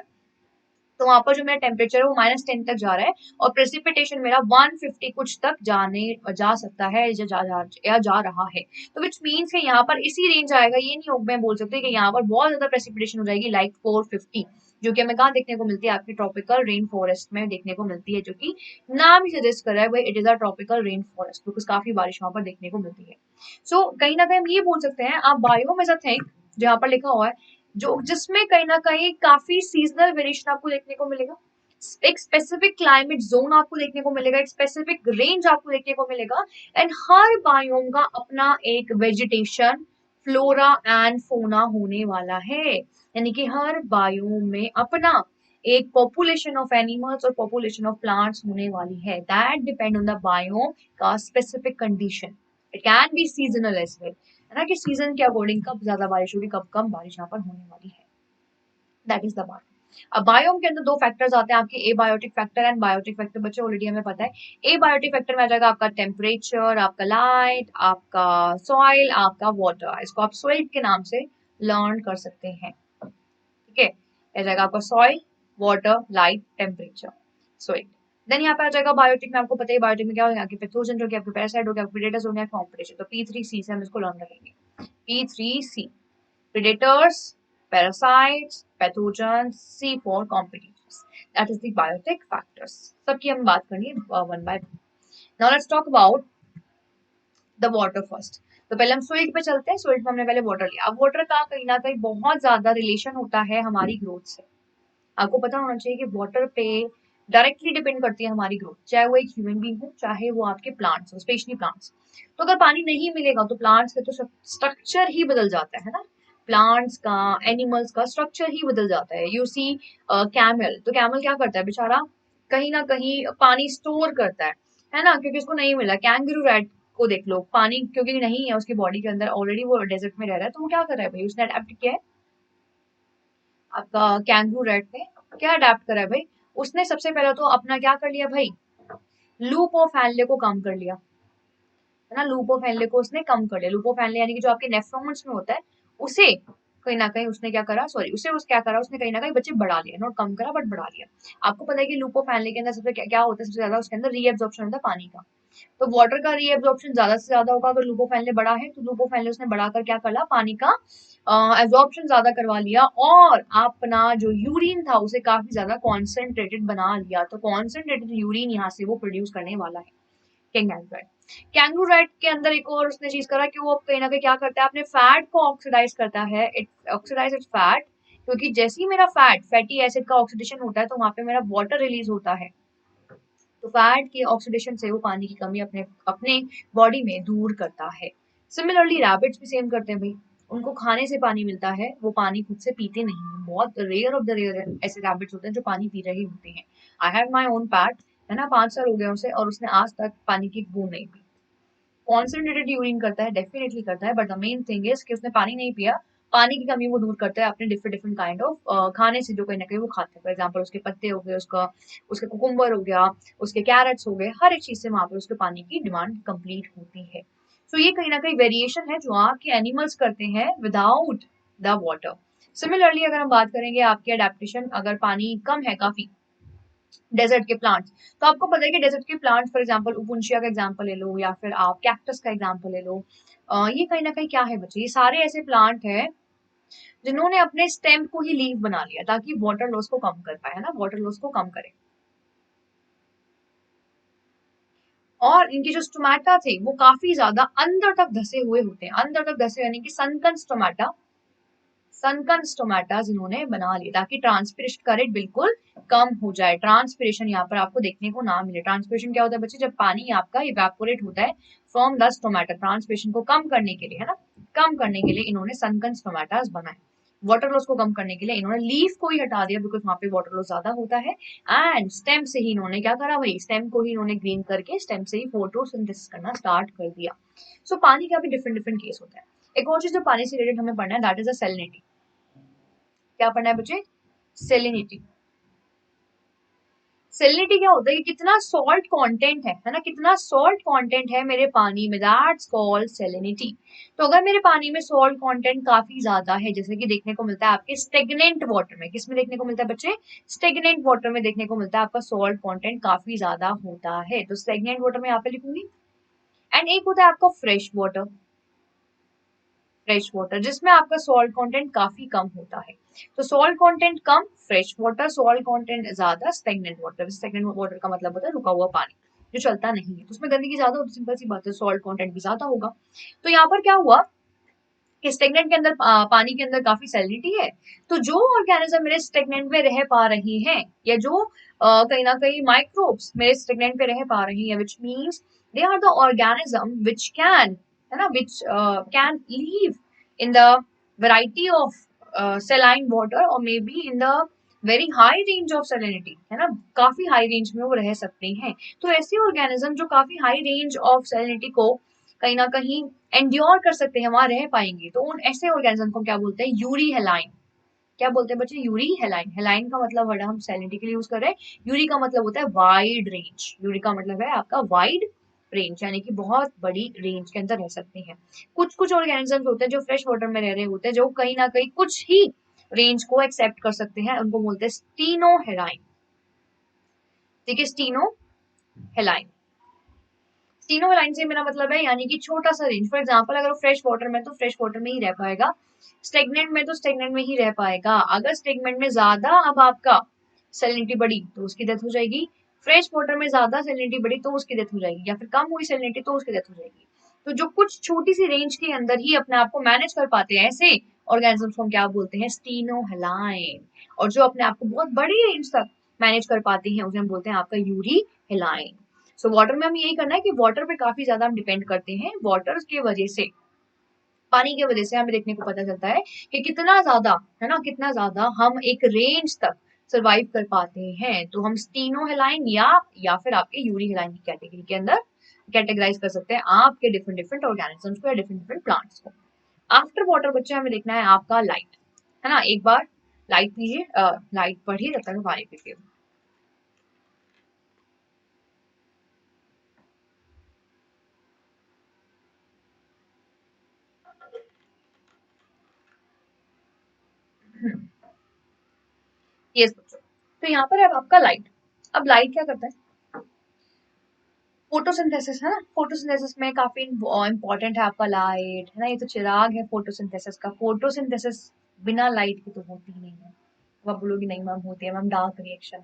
तो वहां पर जो मेरा टेम्परेचर है वो -10 तक जा रहा है और प्रेसिपिटेशन मेरा 150 कुछ तक जा सकता है, या जा रहा है. तो विच मीन्स कि यहाँ पर इसी रेंज आएगा. ये नहीं हो मैं बोल सकती कि यहाँ पर बहुत ज्यादा प्रेसिपिटेशन हो जाएगी लाइक 450, जो कि हमें कहाँ देखने को मिलती है, आपकी ट्रॉपिकल रेन फॉरेस्ट में देखने को मिलती है, जो कि नाम ही सजेस्ट कर रहा है भाई it is a tropical rain forest, because काफी बारिश वहां पर देखने को मिलती है. सो कहीं ना कहीं हम ये बोल सकते हैं, आप बायोम एज अ थिंग जहाँ पर लिखा हुआ है, जो जिसमें कहीं ना कहीं काफी सीजनल वेरिएशन आपको देखने को मिलेगा. एक स्पेसिफिक क्लाइमेट जोन आपको देखने को मिलेगा, एक स्पेसिफिक रेंज आपको देखने को मिलेगा. एंड हर बायोम का अपना एक वेजिटेशन, फ्लोरा एंड फोना होने वाला है. यानी कि हर बायोम में अपना एक पॉपुलेशन ऑफ एनिमल्स और पॉपुलेशन ऑफ प्लांट्स होने वाली है. That depend on the biome का specific condition. It can be seasonal as well, है ना, कि सीजन के अकॉर्डिंग कब ज्यादा बारिश होगी, कब कम बारिश यहाँ पर होने वाली है. दैट इज द बात. अब बायोम के अंदर दो फैक्टर्स आते हैं आपके, abiotic factor and biotic factor. बच्चे ऑलरेडी हमें पता है. ए बायोटिक फैक्टर में आ जाएगा आपका टेम्परेचर, आपका लाइट, आपका सॉइल, आपका वाटर. इसको आप सॉइल के नाम से लर्न कर सकते हैं. ठीक है, आ जाएगा आपका soil, water, light, temperature, soil. Then यहाँ पे आ जाएगा बायोटिक में. आपको पता है बायोटिक में क्या होगा, आपके पैथोजन हो गया, आपके पैरासाइट हो गया, आपके प्रेडेटर्स हो गया, कॉम्पिटिशन. तो P3C से हम इसको लर्न करेंगे. P3C, predators, parasites, pathogens, C for competitors. That is the biotic factors. सबकी हम बात करनी है one by one. Now let's talk about the water first. तो पहले हम सोइल पे चलते हैं. सोइल में हमने पहले वाटर लिया. अब वाटर का कहीं ना कहीं बहुत ज्यादा रिलेशन होता है हमारी ग्रोथ से. आपको पता होना चाहिए कि वाटर पे डायरेक्टली डिपेंड करती है हमारी ग्रोथ, चाहे वो एक ह्यूमन बीइंग हो, चाहे वो आपके प्लांट्स हो, स्पेशली प्लांट्स. तो अगर पानी नहीं मिलेगा तो प्लांट्स का तो स्ट्रक्चर ही बदल जाता है ना. प्लांट्स का, एनिमल्स का स्ट्रक्चर ही बदल जाता है. यू सी कैमल, तो कैमल क्या करता है बेचारा, कहीं ना कहीं पानी स्टोर करता है ना, क्योंकि उसको नहीं मिला. कैंगरू रैट को देख लो, पानी क्योंकि नहीं है उसकी बॉडी के अंदर, ऑलरेडी वो डेजर्ट में रह रहा है, तो वो क्या कर रहा है भाई, उसने अडेप्ट किया है आपका कैंगरू रैट ने क्या अडेप्ट करा है भाई, उसने सबसे पहले तो अपना क्या कर लिया भाई, लूप ऑफ फैनले को कम कर लिया, है ना, लूप ऑफ फैनले को उसने कम कर लिया। लूप ऑफ फैनले यानी कि जो आपके नेफ्रॉन्स में होता है, उसे कहीं ना कहीं उसने क्या करा, सॉरी उसे उस क्या करा, उसने कहीं ना कहीं बच्चे बढ़ा लिया, नॉट कम करा बट बढ़ा लिया। आपको पता है कि लूप ऑफ फैनले के अंदर सबसे क्या होता है, सबसे ज्यादा उसके अंदर रीएब्जॉर्प्शन होता है पानी का। तो वाटर का रीएब्जॉर्प्शन ज्यादा से ज्यादा होगा अगर लूपो फैनले बड़ा है, तो लूपो फैनले उसने बढ़ाकर क्या करा, पानी का एब्जॉर्प्शन ज्यादा करवा लिया, और अपना जो यूरिन था उसे काफी ज्यादा कॉन्सेंट्रेटेड बना लिया। तो कॉन्सेंट्रेटेड यूरिन यहाँ से वो प्रोड्यूस करने वाला है कैंगरू रैट। कैंगरू रैट के अंदर एक और उसने चीज करा कि वो कहीं ना कहीं क्या करता है, अपने फैट को ऑक्सीडाइज करता है, इट ऑक्सीडाइज इट्स फैट, क्योंकि जैसे ही मेरा फैटी एसिड का ऑक्सीडेशन होता है तो वहां पे मेरा वाटर रिलीज होता है। तो फैट के ऑक्सीडेशन से वो पानी की कमी अपने अपने बॉडी में दूर करता है। सिमिलरली रैबिट्स भी सेम करते हैं भाई, उनको खाने से पानी मिलता है, वो पानी खुद से पीते नहीं हैं, बहुत रेयर ऑफ द रेयर ऐसे रैबिट्स होते हैं जो पानी पी रहे होते हैं। I have my own PAT, है ना, 5 साल हो गए उसे, और उसने आज तक पानी की एक बूंद नहीं पी। कॉन्सेंट्रेटेड यूरिन करता है, डेफिनेटली करता है, but the main thing is कि उसने पानी नहीं पिया। पानी की कमी वो दूर करता है अपने डिफरेंट डिफरेंट काइंड ऑफ खाने से जो कहीं ना कहीं वो खाते हैं। फॉर एग्जाम्पल उसके पत्ते हो गए, उसका उसके कुकुम्बर हो गया, उसके कैरेट्स हो गए, हर एक चीज से वहां पर उसके पानी की डिमांड कंप्लीट होती है। सो ये कहीं ना कहीं वेरिएशन है जो आपके एनिमल्स करते हैं विदाउट द वाटर। सिमिलरली अगर हम बात करेंगे आपके अडेप्टेशन, अगर पानी कम है काफी, डेजर्ट के प्लांट्स, तो आपको पता है कि डेजर्ट के प्लांट्स फॉर एग्जांपल उपुंशिया का एग्जांपल ले लो, या फिर आप कैक्टस का एग्जांपल ले लो। ये कहीं ना कहीं क्या है बच्चे, ये सारे ऐसे प्लांट हैं जिन्होंने अपने स्टेम को ही लीव बना लिया ताकि वाटर लॉस को कम कर पाए, है ना, वाटर लॉस को कम करे। और इनके जो स्टोमेटा थे वो काफी ज्यादा अंदर तक धसे हुए होते हैं, अंदर तक धसे यानी कि सनकन स्टोमेटा, सनकन स्टोमेटा जिन्होंने बना लिए ताकि ट्रांसपिरेशन का रेट बिल्कुल कम हो जाए, ट्रांसपिरेशन यहाँ पर आपको देखने को ना मिले। ट्रांसपिरेशन क्या होता है बच्चे, जब पानी आपका इवेपोरेट होता है फ्रॉम द स्टोमेटा, ट्रांसपिरेशन को कम करने के लिए, है ना, कम करने के लिए इन्होंने सनकन स्टोमेटास बनाए। वाटर लॉस को कम करने के लिए इन्होंने लीफ को ही हटा दिया बिकॉज वहां पे वाटर लॉस ज्यादा होता है, एंड स्टेम से ही इन्होंने क्या करा भाई, स्टेम को ही इन्होंने ग्रीन करके स्टेम से ही फोटोसिंथेसिस करना स्टार्ट कर दिया। सो पानी का भी डिफरेंट डिफरेंट केस होता है। एक और चीज जो पानी से रिलेटेड हमें पढ़ना है दैट इज अ सैलिनिटी। क्या पढ़ना है बच्चे, सेलिनिटी। सेलिनिटी क्या होता है कि कितना सॉल्ट कंटेंट है ना, कितना सॉल्ट कंटेंट है मेरे पानी में, दैट्स कॉल्ड सेलिनिटी। तो अगर मेरे पानी में सॉल्ट कंटेंट काफी ज्यादा है, जैसे कि देखने को मिलता है आपके स्टेगनेंट वाटर में, किसमें देखने को मिलता है बच्चे, स्टेगनेंट वाटर में देखने को मिलता है आपका सॉल्ट कंटेंट काफी ज्यादा होता है, तो स्टेगनेंट वाटर में यहाँ पे लिखूंगी। एंड एक होता है आपका फ्रेश वाटर, फ्रेश वाटर जिसमें आपका सॉल्ट कंटेंट काफी कम होता है। तो सॉल्ट कंटेंट कम फ्रेश वाटर, सॉल्ट कंटेंट ज्यादा स्टेगनेंट वाटर। स्टेगनेंट वाटर का मतलब होता है रुका हुआ पानी जो चलता नहीं है, तो उसमें गंदगी ज्यादा होती है, सिंपल सी बात है, सॉल्ट कंटेंट भी ज्यादा होगा। तो यहाँ पर क्या हुआ कि स्टेगनेंट के अंदर पानी के अंदर काफी सैलिनिटी है, तो जो ऑर्गेनिज्म मेरे स्टेगनेंट में रह पा रही हैं, या जो कहीं ना कहीं माइक्रोब्स मेरे स्टेगनेंट पे रह पा रही हैं, which means they are the organism which can, है ना, which can live in the variety of saline water और may be in the very high range of salinity, है ना, काफी हाई रेंज में वो रह सकते हैं। तो ऐसे ऑर्गेनिज्म जो काफी हाई रेंज ऑफ सेलिनिटी को कहीं ना कहीं एंड्योर कर सकते हैं, वहां रह पाएंगे, तो उन ऐसे ऑर्गेनिज्म को क्या बोलते हैं, यूरी हेलाइन। क्या बोलते हैं बच्चे, यूरी हेलाइन। हेलाइन का मतलब वर्ड हम सैलिनिटी के लिए यूज कर रहे हैं, यूरी का मतलब होता है वाइड रेंज, यूरी का मतलब है आपका वाइड रेंज, यानी कि बहुत बड़ी रेंज के अंदर रह सकते हैं। कुछ कुछ ऑर्गेनिजम्स होते हैं जो फ्रेश वाटर में रह रहे होते हैं, जो कहीं ना कहीं कुछ ही रेंज को एक्सेप्ट कर सकते हैं, उनको बोलते हैं स्टीनो हेलाइन। ठीक है, स्टीनो हेलाइन। तीनों लाइन से मेरा मतलब है यानी कि छोटा सा रेंज। फॉर एग्जांपल अगर वो फ्रेश वाटर में तो फ्रेश वाटर में ही रह पाएगा, स्टेगनेंट में तो स्टेगनेंट में ही रह पाएगा। अगर स्टेगनेंट में ज्यादा अब आपका सैलिनिटी बढ़ी तो उसकी डेथ हो जाएगी, फ्रेश वाटर में ज्यादा सैलिनिटी बढ़ी तो उसकी डेथ हो जाएगी, या फिर कम हुई सैलिनिटी तो उसकी डेथ हो जाएगी। तो जो कुछ छोटी सी रेंज के अंदर ही अपने आप को मैनेज कर पाते हैं, ऐसे ऑर्गेनिजम्स को हम क्या बोलते हैं, स्टीनोहेलाइन। और जो अपने आप को बहुत बड़ी रेंज तक मैनेज कर पाती हैं उसे हम बोलते हैं आपका यूरी हेलाइन। सो वाटर में हमें यही करना है कि वाटर पे काफी ज्यादा हम डिपेंड करते हैं, वाटर की वजह से, पानी की वजह से हमें देखने को पता चलता है कि कितना ज्यादा, है ना, कितना ज्यादा हम एक रेंज तक सरवाइव कर पाते हैं। तो हम स्टीनोहेलाइन या फिर आपके यूरी हेलाइन की कैटेगरी के अंदर कैटेगराइज कर सकते हैं आपके डिफरेंट डिफरेंट ऑर्गेनिजम्स को या डिफरेंट डिफरेंट प्लांट्स को। आफ्टर वाटर बच्चे हमें देखना है आपका लाइट, है ना। एक बार लाइट पीजिए, लाइट पढ़िए, तब तक मैं पानी पीती हूँ। ये सोचो, तो यहाँ पर अब आपका लाइट, अब लाइट क्या करता है, फोटोसिंथेसिस है ना, फोटोसिंथेसिस में काफी इंपॉर्टेंट है आपका लाइट, है ना, ये तो चिराग है फोटोसिंथेसिस का। फोटोसिंथेसिस बिना लाइट के तो होती ही नहीं है। अब आप बोलोगे नहीं मैम होती है मैम, डार्क रिएक्शन,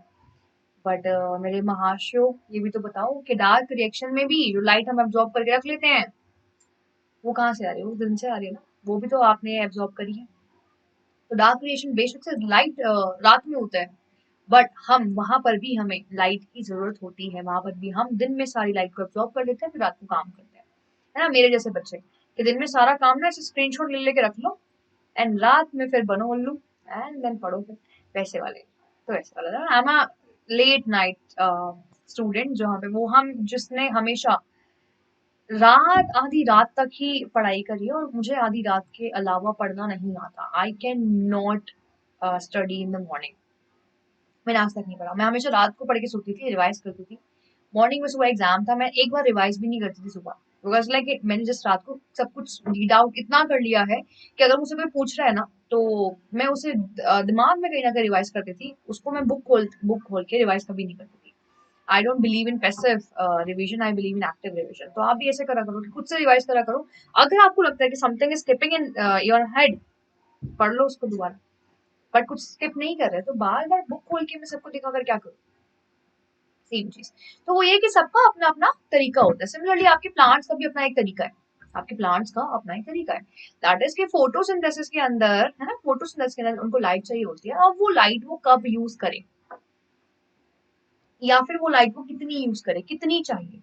बट मेरे महाशयो ये भी तो बताओ कि डार्क रिएक्शन में भी जो लाइट हम एब्जॉर्ब करके रख लेते हैं, वो कहाँ से आ रही है, वो दिन से आ रही है ना, वो भी तो आपने एब्जॉर्ब करी है। तो डार्क क्रिएशन बेशक से लाइट रात में होता है, बट हम वहां पर भी हमें लाइट की जरूरत होती है, वहां पर भी हम दिन में सारी लाइट को एब्जॉर्ब कर लेते हैं, फिर रात को काम करते हैं, है ना। मेरे जैसे बच्चे कि दिन में सारा काम ना ऐसे स्क्रीनशॉट ले लेके रख लो, एंड रात में फिर बनो उल्लू, एंड देन पढ़ो फिर, वैसे वाले। तो वैसे वाला I am a late night student, जहाँ पे वो हम जिसने हमेशा रात आधी रात तक ही पढ़ाई करी है, और मुझे आधी रात के अलावा पढ़ना नहीं आता। I can not study in the morning. मैंने आज तक नहीं पढ़ा, मैं हमेशा रात को पढ़ के सोती थी, रिवाइज करती थी। मॉर्निंग में सुबह एग्जाम था, मैं एक बार रिवाइज भी नहीं करती थी सुबह, बिकॉज लाइक मैंने जस्ट रात को सब कुछ रीड आउट इतना कर लिया है कि अगर मुझसे कोई पूछ रहा है ना, तो मैं उसे दिमाग में कहीं ना कहीं रिवाइज करती थी, उसको मैं बुक खोल के रिवाइज कभी नहीं करती थी। I don't believe in passive revision, I believe in active revision. तो आप भी ऐसे करा करो कि खुद से रिवाइज करा करो। अगर आपको लगता है कि something is skipping in your head, पढ़ लो उसको दोबारा। बट कुछ स्किप नहीं कर रहे तो बार बार बुक खोल के मैं सबको दिखाकर क्या करूँ, सेम चीज। तो वो ये कि सबका अपना अपना तरीका होता है। सिमिलरली आपके प्लांट्स का भी अपना एक तरीका है, आपके प्लांट्स का अपना एक तरीका है। दैट इज के फोटोसिंथेसिस के अंदर, है ना, फोटोसिंथेसिस के अंदर उनको लाइट चाहिए होती है। अब वो लाइट वो कब यूज करें, या फिर वो लाइट को कितनी यूज करे, कितनी चाहिए।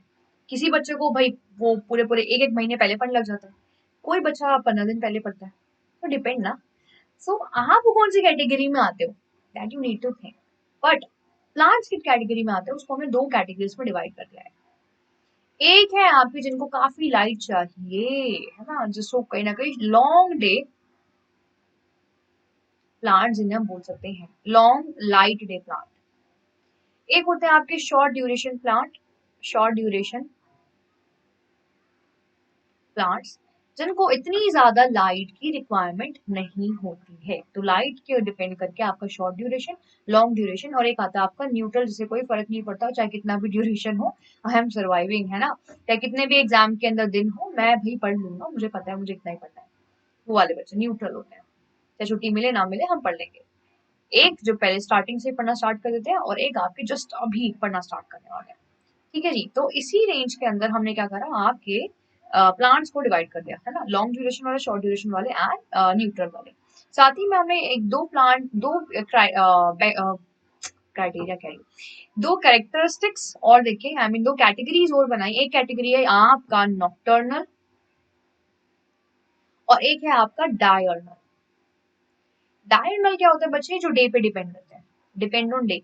किसी बच्चे को भाई वो पूरे पूरे एक एक महीने पहले पढ़ने लग जाता है, कोई बच्चा 15 दिन पहले पढ़ता है, तो डिपेंड ना। सो आप कौन सी कैटेगरी में आते हो, that you need to think. But plants की कैटेगरी में आते हैं, उसको हमने दो कैटेगरीज में डिवाइड कर दिया है। एक है आपकी जिनको काफी लाइट चाहिए, है ना, जिसको कहीं ना कहीं लॉन्ग डे प्लांट जिन्हें हम बोल सकते हैं, लॉन्ग लाइट डे प्लांट। एक होते हैं आपके short duration plant, short duration plants, जिनको इतनी ज्यादा लाइट की रिक्वायरमेंट नहीं होती है। तो लाइट के डिपेंड करके आपका शॉर्ट ड्यूरेशन, लॉन्ग ड्यूरेशन, और एक आता है आपका न्यूट्रल, जिसे कोई फर्क नहीं पड़ता चाहे कितना भी ड्यूरेशन हो, आई एम सर्वाइविंग, है ना, चाहे कितने भी एग्जाम के अंदर दिन हो, मैं भी पढ़ लूंगा, मुझे पता है मुझे इतना ही पढ़ना है। वो वाले बच्चे न्यूट्रल होते हैं, चाहे छुट्टी मिले ना मिले हम पढ़ लेंगे। एक जो पहले स्टार्टिंग से पढ़ना स्टार्ट कर देते हैं, और एक आपके जस्ट अभी पढ़ना स्टार्ट करने वाले हैं। ठीक है जी, तो इसी रेंज के अंदर हमने क्या करा, आपके प्लांट्स को डिवाइड कर दिया, है ना, लॉन्ग ड्यूरेशन वाले, शॉर्ट ड्यूरेशन वाले, एंड न्यूट्रल वाले। साथ ही में हमने एक दो प्लांट, दो क्राइटेरिया कह रही हूँ, दो कैरेक्टरिस्टिक्स और देखे, आई मीन दो कैटेगरीज और बनाई। एक कैटेगरी है आपका नॉक्टर्नल, और एक है आपका डायर्नल। डायर्नल क्या होता है बच्चे, जो डे पे डिपेंड करते हैं, depend on day,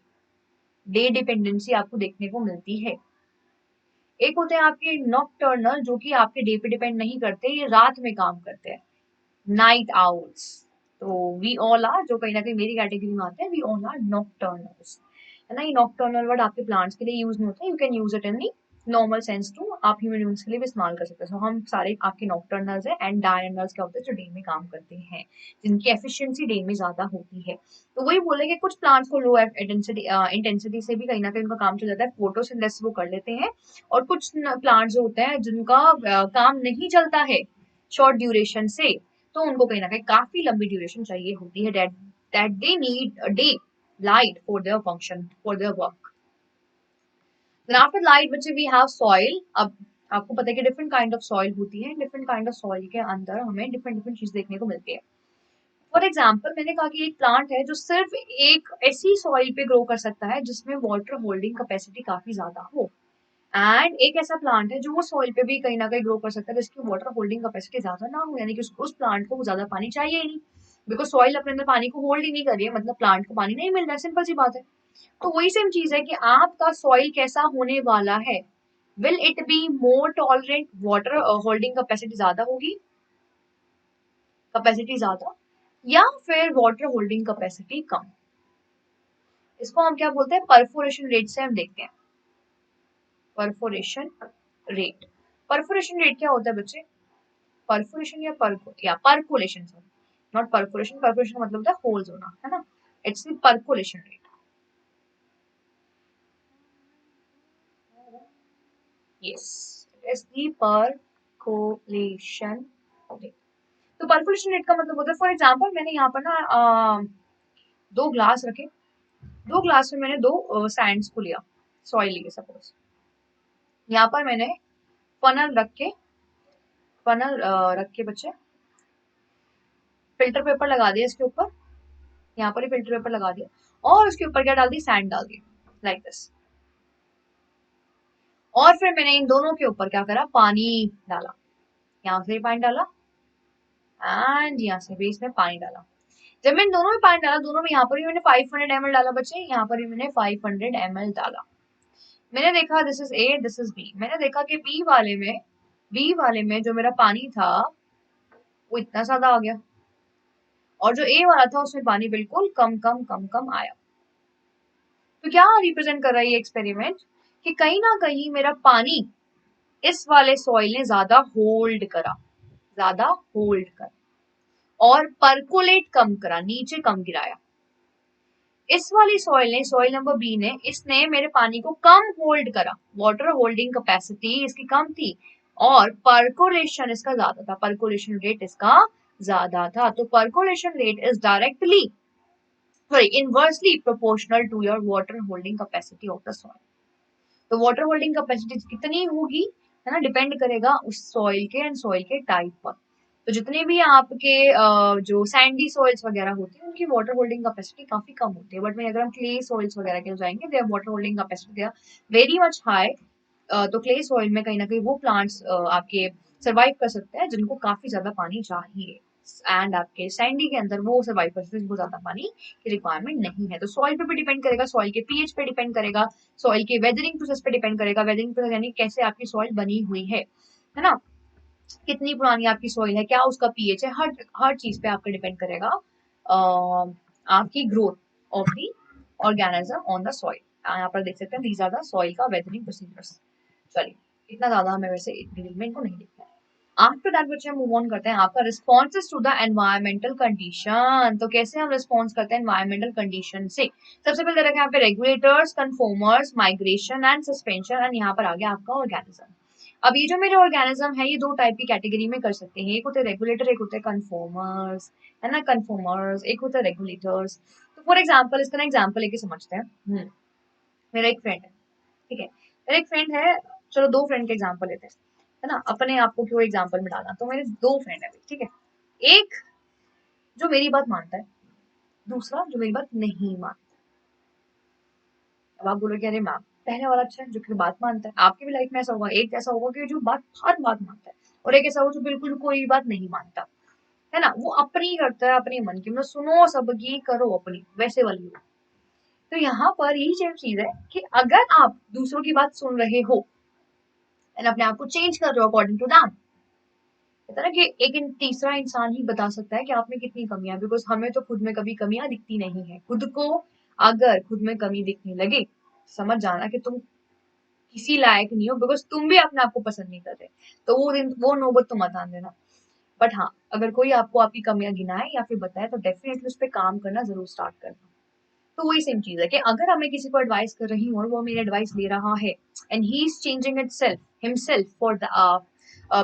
day dependency आपको देखने को मिलती है। एक होते हैं आपके नॉकटर्नल, जो कि आपके डे पे डिपेंड नहीं करते, ये रात में काम करते हैं, नाइट आउल्स। तो वी ऑल आर, जो कहीं ना कहीं मेरी कैटेगरी में आते हैं, वी ऑल आर नॉकटर्नल्स, है ना। ये नॉकटर्नल वर्ड आपके प्लांट्स के लिए यूज नहीं होता, you can use it in the normal sense too, आप ह्यूमन बींग्स के लिए भी इस्तेमाल कर सकते हैं। So, हम सारे आपके नॉकटर्नल्स है, एंड डायर्नल्स क्या होते हैं, जो डे में काम करते हैं, जिनकी एफिशिएंसी डे में ज्यादा होती है। तो वही बोले कि कुछ प्लांट्स को लो इंटेंसिटी से भी कहीं ना कहीं उनका काम चल जाता है, फोटोसिंथेसिस वो कर लेते हैं। और कुछ प्लांट्स जो होते हैं जिनका काम नहीं चलता है शॉर्ट ड्यूरेशन से, तो उनको कहीं ना कहीं काफी लंबी ड्यूरेशन चाहिए होती है, that they need a day light for their function, for their work. Then after light बच्चे वी हैव सॉइल। अब आपको पता है कि डिफरेंट काइंड ऑफ सॉइल होती है, डिफरेंट काइंड ऑफ सॉइल के अंदर हमें डिफरेंट डिफरेंट चीज देखने को मिलती है। फॉर एग्जाम्पल मैंने कहा कि एक प्लांट है जो सिर्फ एक ऐसी सॉइल पे ग्रो कर सकता है जिसमें वाटर होल्डिंग कैपेसिटी काफी ज्यादा हो, एंड एक ऐसा प्लांट है जो वो सॉइल पे भी कहीं ना कहीं ग्रो कर सकता है जिसकी वाटर होल्डिंग कैपेसिटी ज्यादा ना हो, यानी कि उस प्लांट को ज्यादा पानी चाहिए ही नहीं, बिकॉज सॉइल अपने अंदर पानी को होल्ड ही नहीं कर रही है, मतलब प्लांट को पानी नहीं मिल रहा है, सिंपल सी बात है। तो वही सेम चीज है कि आपका सॉइल कैसा होने वाला है, will it be more tolerant, water holding capacity ज्यादा होगी, कैपेसिटी ज्यादा, या फिर वाटर होल्डिंग कैपेसिटी कम। इसको हम क्या बोलते हैं, परफोरेशन रेट से हम देखते हैं। परफोरेशन रेट, परफोरेशन रेट क्या होता है बच्चे, परफोरेशन या percolation, sorry not perforation, perforation का मतलब होता है होल्स होना, है ना। It's the percolation rate, yes it is the percolation rate. तो परकोलेशन रेट का मतलब होता है, फॉर एग्जांपल मैंने यहाँ पर ना दो ग्लास रखे, दो ग्लास में मैंने दो सैंड्स को लिया, सॉइल लिए सपोज। यहाँ पर मैंने फनल रख के, फनल रख के बच्चे फिल्टर पेपर लगा दिया इसके ऊपर, यहाँ पर ही फिल्टर पेपर लगा दिया और उसके ऊपर क्या डाल दी, सैंड डाल दी लाइक दिस। और फिर मैंने इन दोनों के ऊपर क्या करा, पानी डाला, यहाँ से पानी डाला एंड यहाँ से भी इसमें पानी डाला। जब मैंने दोनों में पानी डाला, दोनों में यहाँ पर भी मैंने 500 ml डाला बच्चे, यहाँ पर भी मैंने 500 ml डाला। मैंने देखा this is A, this is B. मैंने देखा कि बी वाले में जो मेरा पानी था वो इतना ज्यादा आ गया और जो ए वाला था उसमें पानी बिल्कुल कम कम कम कम आया। तो क्या रिप्रेजेंट कर रहा है ये एक्सपेरिमेंट, कि कहीं ना कहीं मेरा पानी इस वाले सॉइल ने ज्यादा होल्ड करा, ज्यादा होल्ड करा और परकोलेट कम करा, नीचे कम गिराया। इस वाली सॉइल ने, सॉइल नंबर बी ने, इसने मेरे पानी को कम होल्ड करा, वाटर होल्डिंग कैपेसिटी इसकी कम थी और परकोलेशन इसका ज्यादा था, परकोलेशन रेट इसका ज्यादा था। तो percolation rate is directly, sorry inversely proportional to your water holding capacity of the soil. तो वाटर होल्डिंग कैपेसिटी कितनी होगी, है ना, डिपेंड करेगा उस सॉइल के एंड सॉइल के टाइप पर। तो जितने भी आपके जो सैंडी सॉइल्स वगैरह होती है उनकी वाटर होल्डिंग कैपेसिटी काफी कम होती है, बट में अगर हम क्ले सॉइल्स वगैरह के जाएंगे, their water holding capacity very much high. तो क्ले सॉइल में कहीं ना कहीं वो प्लांट्स आपके सर्वाइव कर सकते हैं जिनको काफी ज्यादा पानी चाहिए, एंड आपके सैंडी के अंदर वो सर्वाइव कर सकते हैं जिनको ज्यादा पानी की रिक्वायरमेंट नहीं है। तो सॉइल पे भी डिपेंड करेगा, सॉइल के पीएच पे डिपेंड करेगा, सॉइल के वेदरिंग प्रोसेस पे डिपेंड करेगा। वेदरिंग प्रोसेस यानी कैसे आपकी सॉइल बनी हुई है ना, कितनी पुरानी आपकी सॉइल है, क्या उसका पीएच है, हर हर चीज पे आपका डिपेंड करेगा आपकी growth of the organism on the soil. यहाँ पर देख सकते हैं दीज आर द सॉइल का वेदरिंग प्रोसीजर्स। चलिए इतना ज्यादा हमें वैसे डिटेल में इनको नहीं देखना है। आफ्टर दैट बच्चे मूव ऑन करते हैं आपका responses to the environmental condition. तो कैसे हम रिस्पॉन्स करते हैं एनवायरमेंटल कंडीशन से, सबसे पहले रखें यहाँ पे regulators, conformers, migration and suspension, and यहाँ पर आ गया आपका ऑर्गेनिज्म। अब ये जो मेरे ऑर्गेनिज्म है ये दो टाइप की कैटेगरी में कर सकते हैं, एक होते हैं रेगुलेटर, एक होते हैं कन्फॉर्मर्स, है ना, कन्फॉर्मर्स, एक होता है रेगुलेटर्स। तो फॉर एग्जाम्पल इसका ना एग्जाम्पल लेके समझते हैं। मेरा एक फ्रेंड है, ठीक है, मेरा एक फ्रेंड है, चलो दो फ्रेंड के एग्जाम्पल लेते हैं, है ना, अपने आप को क्यों एग्जाम्पल में डालना। तो मेरे दो फ्रेंड है, ठीक है, एक जो मेरी बात मानता है, दूसरा जो मेरी बात नहीं मानता। अब आप बोलोगे अरे मैम पहले वाला अच्छा है जो कि बात मानता है, आपकी भी लाइफ में ऐसा होगा, एक ऐसा होगा कि जो बात हर बात मानता है और एक ऐसा होगा जो बिल्कुल कोई बात नहीं मानता, है ना, वो अपनी करता है, अपनी मन की, मतलब सुनो सबकी करो अपनी, वैसे वाली हो। तो यहाँ पर यही चीज है कि अगर आप दूसरों की बात सुन रहे हो एंड अपने आप को चेंज कर रहे हो अकॉर्डिंग टू दैम, कहता है ना कि एक तीसरा इंसान ही बता सकता है कि आप में कितनी कमियां, बिकॉज हमें तो खुद में कभी कमियां दिखती नहीं है। खुद को अगर खुद में कमी दिखने लगे, समझ जाना कि तुम किसी लायक नहीं हो, बिकॉज तुम भी अपने आप को पसंद नहीं कर रहे। तो वो दिन, वो नौबत तो मत आने देना। बट हाँ, अगर कोई आपको आपकी कमियां गिनाए या फिर बताए तो डेफिनेटली उस पर काम करना जरूर स्टार्ट करना। तो वही सेम चीज है कि अगर मैं किसी को एडवाइस कर रही हूँ और वो मेरी एडवाइस ले रहा है and he is changing it self himself for the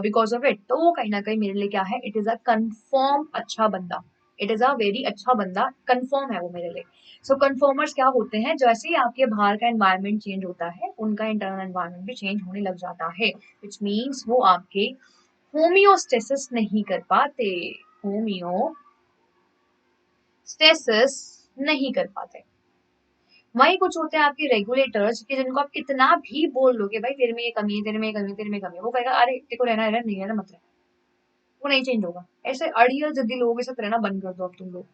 because of it, तो वो कहीं ना कहीं मेरे लिए क्या है, इट इज अ कन्फर्म अच्छा बंदा, इट इज अ वेरी अच्छा बंदा, कन्फर्म है वो मेरे लिए। सो कन्फर्मर्स क्या होते हैं, जैसे ही आपके बाहर का एनवायरनमेंट चेंज होता है उनका इंटरनल एनवायरनमेंट भी चेंज होने लग जाता है, विच मीन्स वो आपके होमियोस्टेसिस नहीं कर पाते, होमियोस्टेसिस नहीं कर पाते। वही कुछ होते हैं आपके रेगुलेटर्स कि जिनको आप कितना भी बोल लोगे भाई तेरे में ये कमी है, तेरे में ये कमी है, तेरे में कमी है, वो कहेगा अरे तेरे को रहना है, नहीं रहना मत रह, वो नहीं चेंज होगा। ऐसे अड़ियल जिद्दी लोगों के साथ रहना बंद कर दो अब तुम लोग,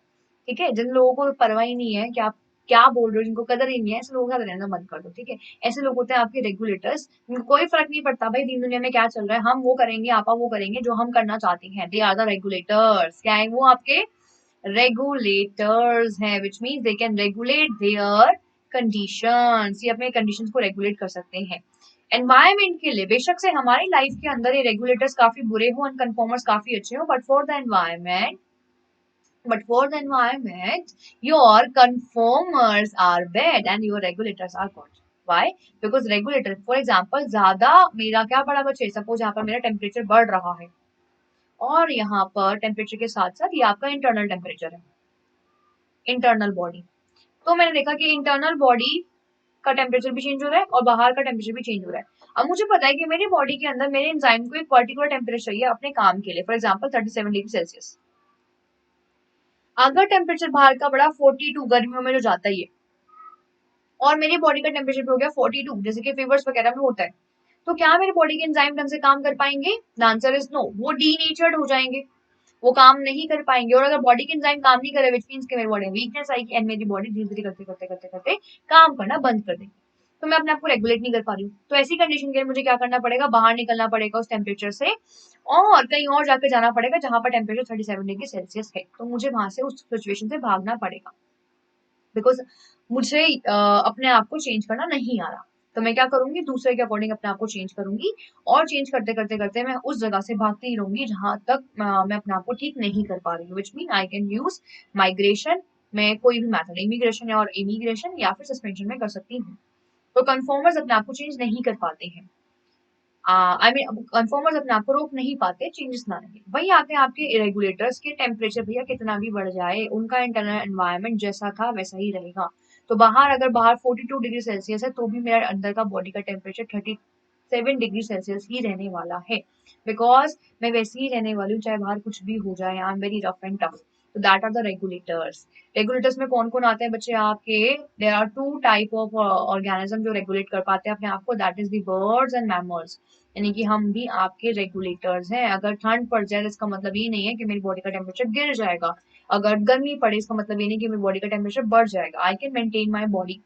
ठीक है, जिन लोगों को परवाह ही नहीं है कि आप क्या बोल रहे हो, जिनको कदर ही नहीं है, ऐसे लोगों के साथ रहना बंद कर दो, ठीक है। ऐसे लोग होते हैं आपके रेगुलेटर्स, जिनको कोई फर्क नहीं पड़ता भाई दीन दुनिया में क्या चल रहा है, हम वो करेंगे, आपा वो करेंगे जो हम करना चाहते हैं, दे आर द रेगुलेटर्स। क्या है वो आपके रेगुलेटर्स हैं, which means they can regulate their conditions, ये अपने कंडीशंस को रेगुलेट कर सकते हैं। एनवायरमेंट के लिए बेशक से हमारी लाइफ के अंदर ये रेगुलेटर्स काफी बुरे हो, कन्फॉर्मर्स काफी अच्छे हो, but for the environment, your conformers are bad and your regulators are good. Why? Because regulator, for example, ज्यादा मेरा क्या बड़ा बच्चे, सपोज यहाँ पर मेरा टेम्परेचर बढ़ रहा है और यहाँ पर टेम्परेचर के साथ साथ ये आपका इंटरनल टेम्परेचर है, इंटरनल बॉडी। तो मैंने देखा कि इंटरनल बॉडी का टेम्परेचर भी चेंज हो रहा है और बाहर का टेम्परेचर भी चेंज हो रहा है। अब मुझे पता है कि मेरी बॉडी के अंदर मेरे एंजाइम को एक पर्टिकुलर टेम्परेचर चाहिए अपने काम के लिए, फॉर एग्जाम्पल 37 डिग्री सेल्सियस। अगर टेम्परेचर बाहर का बड़ा 42 गर्मियों में जो जाता ही है और मेरी बॉडी का टेम्परेचर भी हो गया 42, जैसे कि फीवर्स वगैरह में होता है, तो क्या मेरी बॉडी के एंजाइम ढंग से काम कर पाएंगे? द आंसर इज नो, वो डीनेचर्ड हो जाएंगे, वो काम नहीं कर पाएंगे। और अगर बॉडी के एंजाइम काम नहीं करे, विच मीन्स कि मेरी बॉडी में वीकनेस आएगी एंड मेरी बॉडी धीरे धीरे करते करते करते करते काम करना बंद कर देगी, तो मैं अपने आप को रेगुलेट नहीं कर पा रही हूँ। तो ऐसी कंडीशन के लिए मुझे क्या करना पड़ेगा? बाहर निकलना पड़ेगा उस टेम्परेचर से और कहीं और जाकर जाना पड़ेगा जहां पर टेम्परेचर 37 डिग्री सेल्सियस है, तो मुझे वहां से उस सिचुएशन से भागना पड़ेगा, बिकॉज मुझे अपने आप को चेंज करना नहीं आ रहा। तो मैं क्या करूंगी? दूसरे के अकॉर्डिंग अपने आप को चेंज करूंगी और चेंज करते करते करते मैं उस जगह से भागती ही रहूंगी जहां तक मैं अपने आप को ठीक नहीं कर पा रही हूँ, which mean I can use migration में कोई भी मेथड, इमिग्रेशन और इमिग्रेशन या फिर सस्पेंशन में कर सकती हूँ। तो कन्फॉर्मर्स अपने आप को चेंज नहीं कर पाते हैं, आई मीन कन्फॉर्मर्स अपने आप को रोक नहीं पाते चेंजेस ना लगे। वही आते हैं आपके रेगुलेटर्स के, टेम्परेचर भैया कितना भी बढ़ जाए उनका इंटरनल एनवायरनमेंट जैसा था वैसा ही रहेगा। तो बाहर अगर बाहर 42 डिग्री सेल्सियस है तो भी मेरा अंदर का बॉडी का टेम्परेचर 37 डिग्री सेल्सियस ही रहने वाला है, बिकॉज मैं वैसे ही रहने वाली हूँ चाहे बाहर कुछ भी हो जाए, I am very rough and tough. तो that are the regulators. Regulators में कौन कौन आते हैं बच्चे आपके? There are two type of organism जो रेगुलेट कर पाते हैं अपने आप को, that is the birds and mammals, यानी कि हम भी आपके रेगुलेटर्स हैं। अगर ठंड पड़ जाए तो इसका मतलब ये नहीं है कि मेरी बॉडी का टेम्परेचर गिर जाएगा, अगर गर्मी पड़े इसका मतलब ये नहीं कि मेरी बॉडी का टेम्परेचर बढ़ जाएगा। I can maintain my body.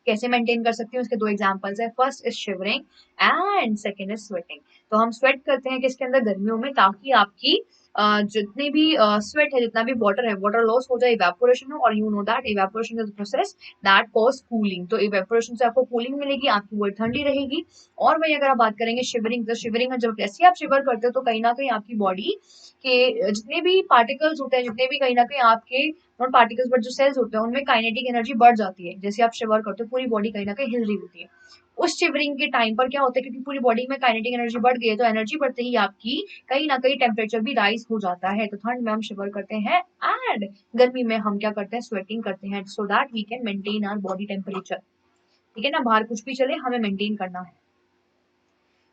कैसे मेंटेन कर सकती हूँ? उसके दो एग्जांपल्स है, first is shivering and second is sweating. तो हम स्वेट करते हैं किसके अंदर? गर्मियों में, ताकि आपकी जितने भी स्वेट है, जितना भी वाटर है, वाटर लॉस हो जाए, इवेपोरेशन हो, और you know that evaporation is the process that cause cooling. तो इवेपोरेशन से आपको कूलिंग मिलेगी, आपकी बॉडी ठंडी रहेगी। और वही अगर आप बात करेंगे शिवरिंग, तो शिवरिंग में जब जैसे आप शिवर करते हो तो कहीं ना कहीं आपकी बॉडी के जितने भी पार्टिकल्स होते हैं, जितने भी कहीं ना कहीं आपके नॉट पार्टिकल्स बट जो सेल्स होते हैं, उनमें काइनेटिक एनर्जी बढ़ जाती है। जैसे आप शिवर करते हो पूरी बॉडी कहीं ना कहीं हिल रही होती है। उस शिवरिंग के टाइम पर क्या होता है, क्योंकि पूरी बॉडी में काइनेटिक एनर्जी बढ़ गई है, तो एनर्जी बढ़ते ही आपकी कहीं ना कहीं टेम्परेचर भी राइज हो जाता है। तो ठंड में हम शिवर करते हैं एंड गर्मी में हम क्या करते हैं? स्वेटिंग करते हैं, so that we can maintain our body temperature. ठीक है ना, बाहर कुछ भी चले हमें मेंटेन करना है।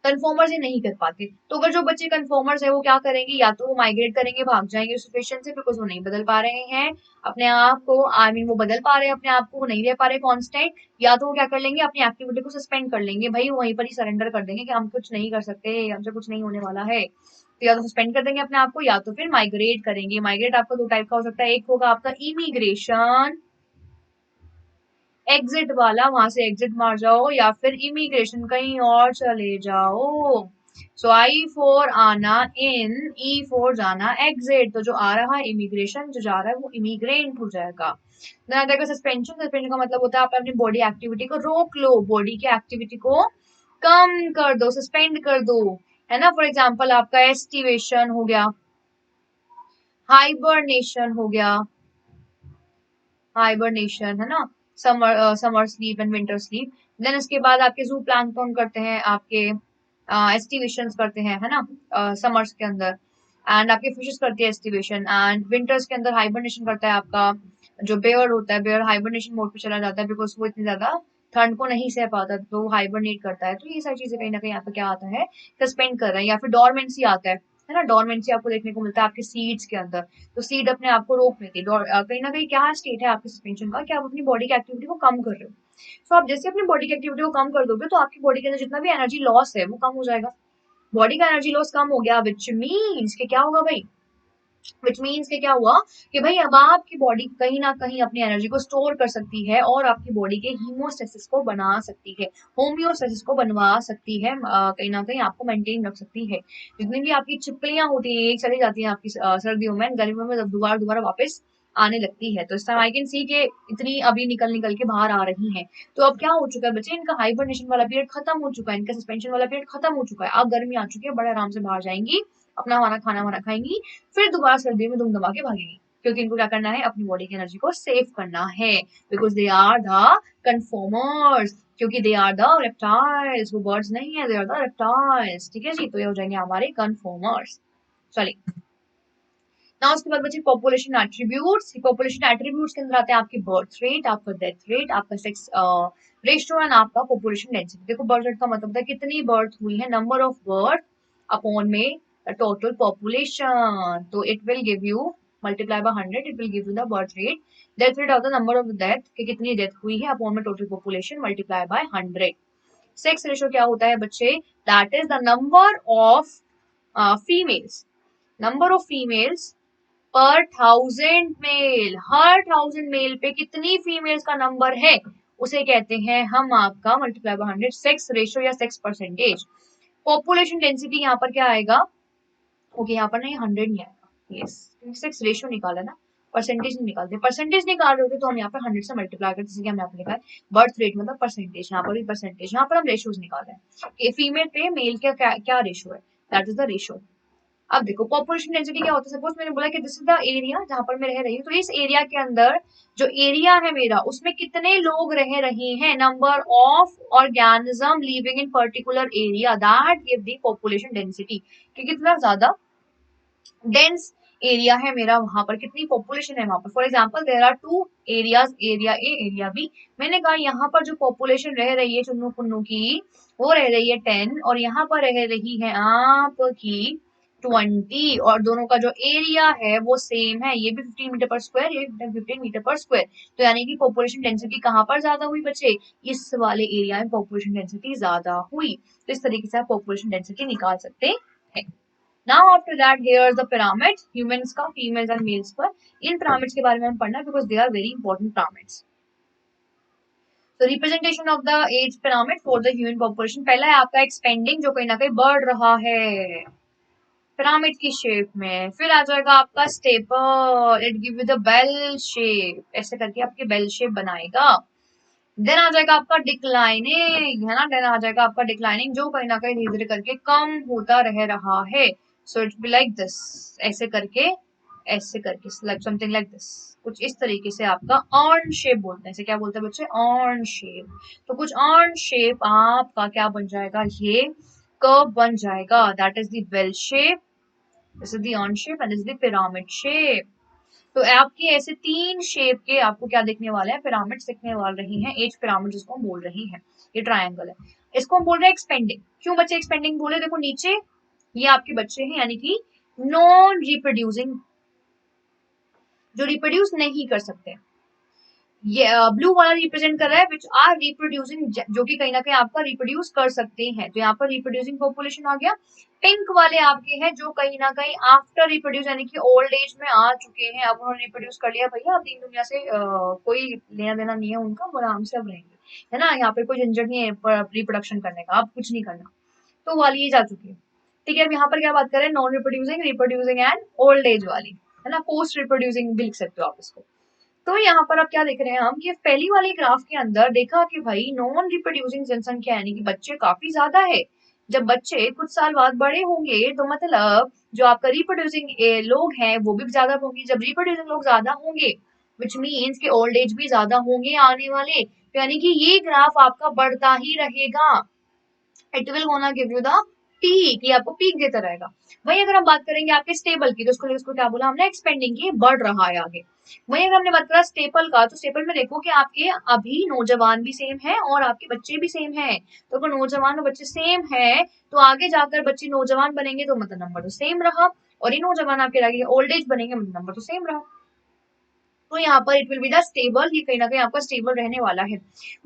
कन्फॉर्मर्स ये नहीं कर पाते, तो अगर जो बच्चे कन्फॉर्मर्स है वो क्या करेंगे? या तो वो माइग्रेट करेंगे, भाग जाएंगे उस सिचुएशन से, बिकॉज वो नहीं बदल पा रहे हैं अपने आप को, आई मीन वो बदल पा रहे हैं अपने आप को, वो नहीं रह पा रहे कांस्टेंट। या तो वो क्या कर लेंगे? अपनी एक्टिविटी को सस्पेंड कर लेंगे, भाई वहीं पर ही सरेंडर कर देंगे कि हम कुछ नहीं कर सकते, हमसे कुछ नहीं होने वाला है। तो या तो सस्पेंड कर देंगे अपने आप को, या तो फिर माइग्रेट करेंगे। माइग्रेट आपका दो टाइप का हो सकता है, एक होगा आपका इमिग्रेशन, एग्जिट वाला, वहां से एग्जिट मार जाओ, या फिर इमिग्रेशन कहीं और चले जाओ। सो आई फॉर आना इन, ई फॉर जाना एग्जिट। तो जो आ रहा है इमिग्रेशन, जो जा रहा है वो इमिग्रेंट हो जाएगा। देखो सस्पेंशन, सस्पेंशन का मतलब होता है आप अपनी बॉडी एक्टिविटी को रोक लो, बॉडी की एक्टिविटी को कम कर दो, सस्पेंड कर दो, है ना। फॉर एग्जाम्पल आपका एस्टिवेशन हो गया, हाइबरनेशन हो गया, हाइबरनेशन है ना, summer sleep and winter sleep. Then इसके बाद आपके जू प्लैंकटन करते हैं, आपके एस्टिवेशन करते हैं, है ना, समर्स के अंदर। एंड आपके फिशेस करती है एस्टिवेशन, एंड विंटर्स के अंदर हाइबरनेशन करता है आपका जो बेयर होता है, बेयर हाइबरनेशन मोड पे चला जाता है, बिकॉज वो इतनी ज्यादा ठंड को नहीं सह पाता, तो वो हाइबरनेट करता है। तो ये सारी चीजें कहीं ना कहीं यहाँ पे क्या आता है? सस्पेंड कर रहा है। या फिर डॉर्मेंसी आता है ना, डॉर्मेंसी आपको देखने को मिलता है आपके सीड्स के अंदर। तो सीड अपने आप को रोक लेती है, कहीं ना कहीं क्या स्टेट है आपके सस्पेंशन का, कि आप अपनी बॉडी की एक्टिविटी को कम कर रहे हो। सो आप जैसे अपनी बॉडी की एक्टिविटी को कम कर दोगे तो आपकी बॉडी के अंदर जितना भी एनर्जी लॉस है वो कम हो जाएगा। बॉडी का एनर्जी लॉस कम हो गया, विच मीन्स कि क्या होगा भाई? विच मीन्स के क्या हुआ कि भाई अब आपकी बॉडी कहीं ना कहीं अपनी एनर्जी को स्टोर कर सकती है और आपकी बॉडी के हीमोस्टेसिस को बना सकती है, होम्योस्टेसिस को बनवा सकती है, कहीं ना कहीं आपको मेंटेन रख सकती है। जितनी भी आपकी छिपकलियां होती हैं एक चली जाती हैं आपकी सर्दियों में, गर्मियों में जब दोबारा दोबारा वापस आने लगती है। तो इस टाइम आई कैन सी के इतनी अभी निकल निकल के बाहर आ रही हैं। तो अब क्या हो चुका है बच्चे, इनका हाइबरनेशन वाला पीरियड खत्म हो चुका है, इनका सस्पेंशन वाला पीरियड खत्म हो चुका है, अब गर्मी आ चुकी है, बड़े आराम से बाहर जाएंगी, अपना हमारा खाना वाना खाएंगी, फिर दोबारा सर्दियों में दुम दबा के भागेंगी, क्योंकि इनको क्या करना है, अपनी बॉडी की एनर्जी को सेव करना है, because they are the conformers, क्योंकि दे आर द रेप्टाइल्स, वो बर्ड्स नहीं है, दे आर द रेप्टाइल्स। ठीक है जी, तो ये हो जाएंगे हमारे कन्फॉर्मर्स। चलिए ना उसके बाद बच्चे पॉपुलेशन एट्रीब्यूट्स। पॉपुलेशन एट्रीब्यूट्स के अंदर आते हैं आपकी बर्थ रेट, आपका डेथ रेट, आपका सेक्स रेशियो एंड आपका पॉपुलेशन डेंसिटी। देखो बर्थ रेट का मतलब है कितनी बर्थ हुई है, नंबर ऑफ बर्थ अपॉन में टोटल पॉपुलेशन, तो it will give you multiply by 100, it will give you the birth rate. Death rate of the number of death, कि कितनी डेथ हुई है अपॉन में total population multiply by 100। Sex ratio क्या होता है बच्चे, that is the number of females, number of females पर 1000 मेल, हर 1000 मेल पे कितनी फीमेल्स का नंबर है उसे कहते हैं हम आपका मल्टीप्लाई बाय 100 सेक्स रेशियो या सेक्स परसेंटेज। पॉपुलेशन डेंसिटी यहाँ पर क्या आएगा, ओके यहाँ पर नहीं 100 नहीं आएगा, यस सेक्स रेशियो निकाला ना, परसेंटेज नहीं निकालते, परसेंटेज निकाल रहे होते तो हम यहाँ पर 100 से मल्टीप्लाई करते, जैसे कि हमने यहाँ पे लिखा है बर्थ रेट मतलब परसेंटेज, यहाँ पर भी परसेंटेज, यहाँ पर हम रेशियोज निकाल रहे हैं कि फीमेल पे मेल का क्या रेशियो है, दैट इज द रेशियो। अब देखो पॉपुलेशन डेंसिटी क्या होता है, सपोज मैंने बोला कि दिस इज द एरिया जहां पर मैं रह रही हूँ, तो इस एरिया के अंदर जो एरिया है मेरा उसमें कितने लोग रह रहे हैं, number of organism living in particular area, that give the population density, कि कितना ज्यादा डेंस एरिया है मेरा, वहां पर कितनी पॉपुलेशन है वहां पर। For example there are two areas, area A area B, मैंने कहा यहाँ पर जो पॉपुलेशन रह रही है चुन्नू पुन्नू की वो रह रही है 10 और यहाँ पर रह रही है आपकी 20, और दोनों का जो एरिया है वो सेम है, ये भी 15 मीटर पर स्क्वायर, ये 15 मीटर पर स्क्वायर, तो यानी कि पॉपुलेशन डेंसिटी कहाँ पर ज्यादा हुई बच्चे, इस वाले एरिया में पॉपुलेशन डेंसिटी ज्यादा हुई। तो इस तरीके से आप पॉपुलेशन डेंसिटी निकाल सकते हैं। Now after that here's the pyramids, humans का females and males पर, इन pyramids के बारे में हम पढ़ना because they are very important pyramids. So representation of the age pyramid for the human population, पहला है आपका expanding जो कहीं ना कहीं बढ़ रहा है पिरामिड की शेप में, फिर आ जाएगा आपका stable, it give you the bell shape, ऐसे करके आपके बेल शेप बनाएगा। देन आ जाएगा आपका डिक्लाइनिंग, है ना, देन आ जाएगा आपका डिक्लाइनिंग जो कहीं ना कहीं धीरे धीरे करके कम होता रह रहा है, so it be like this, ऐसे करके लाइक समथिंग लाइक दिस, कुछ इस तरीके से आपका अर्न शेप बोलते हैं, इसे क्या बोलते हैं बच्चे, अर्न शेप। तो कुछ अर्न शेप आपका क्या बन जाएगा, ये कर्व बन जाएगा, that is the bell shape, this is the urn shape and this is the pyramid shape. तो आपकी ऐसे 3 शेप के आपको क्या देखने वाले हैं, पिरामिड दिखने वाले रही हैं, एज पिरामिड जिसको हम बोल रही हैं, ये ट्रायंगल है, इसको हम बोल रहे हैं एक्सपेंडिंग। क्यों बच्चे एक्सपेंडिंग बोले, देखो नीचे ये आपके बच्चे हैं यानी कि नॉन रिप्रोड्यूसिंग, जो रिप्रोड्यूस नहीं कर सकते, ये ब्लू वाला रिप्रेजेंट कर रहा है विच आर रिप्रोड्यूसिंग, जो कि कहीं ना कहीं आपका रिप्रोड्यूस कर सकते हैं, तो यहाँ पर रिप्रोड्यूसिंग पॉपुलेशन आ गया। पिंक वाले आपके हैं जो कहीं ना कहीं आफ्टर रिप्रोड्यूस यानी कि ओल्ड एज में आ चुके हैं, अब उन्होंने रिप्रोड्यूस कर लिया भैया, अब दीन दुनिया से कोई लेना देना नहीं है उनका, वो आराम से अब रहेंगे, है ना, यहाँ पे कोई झंझट नहीं है रिप्रोडक्शन करने का, अब कुछ नहीं करना, तो वाली एज आ चुकी है। ठीक है, अब यहाँ पर क्या बात करें, non reproducing, reproducing and old age वाली, है ना, पोस्ट रिप्रोड्यूसिंग भी लिख सकते हो आप इसको। तो यहाँ पर अब क्या देख रहे हैं हम कि पहली वाली ग्राफ के अंदर देखा कि भाई नॉन रिप्रोड्यूसिंग जनसंख्या यानी कि बच्चे काफी ज्यादा है, जब बच्चे कुछ साल बाद बड़े होंगे तो मतलब जो आपका रिप्रोड्यूसिंग लोग हैं वो भी ज्यादा होंगे, जब रिप्रोड्यूसिंग लोग ज्यादा होंगे विच मीन्स कि ओल्ड एज भी ज्यादा होंगे आने वाले, तो यानी कि ये ग्राफ आपका बढ़ता ही रहेगा, it will gonna give you the peak, ये आपको पीक देता रहेगा। वही अगर हम बात करेंगे आपके स्टेबल की, तो उसको क्या बोला हमने, एक्सपेंडिंग की, बढ़ रहा है आगे। वही अगर हमने बात करा स्टेपल का, तो स्टेपल में देखो कि आपके अभी नौजवान भी सेम है और आपके बच्चे भी सेम है, तो अगर नौजवान और बच्चे सेम है तो आगे जाकर बच्चे नौजवान बनेंगे तो मतलब नंबर तो सेम रहा, और ये नौजवान आपके आगे ओल्ड एज बनेंगे मतलब नंबर तो सेम रहा, तो यहाँ पर it will be the stable, ये कहीं ना कहीं आपका स्टेबल रहने वाला है।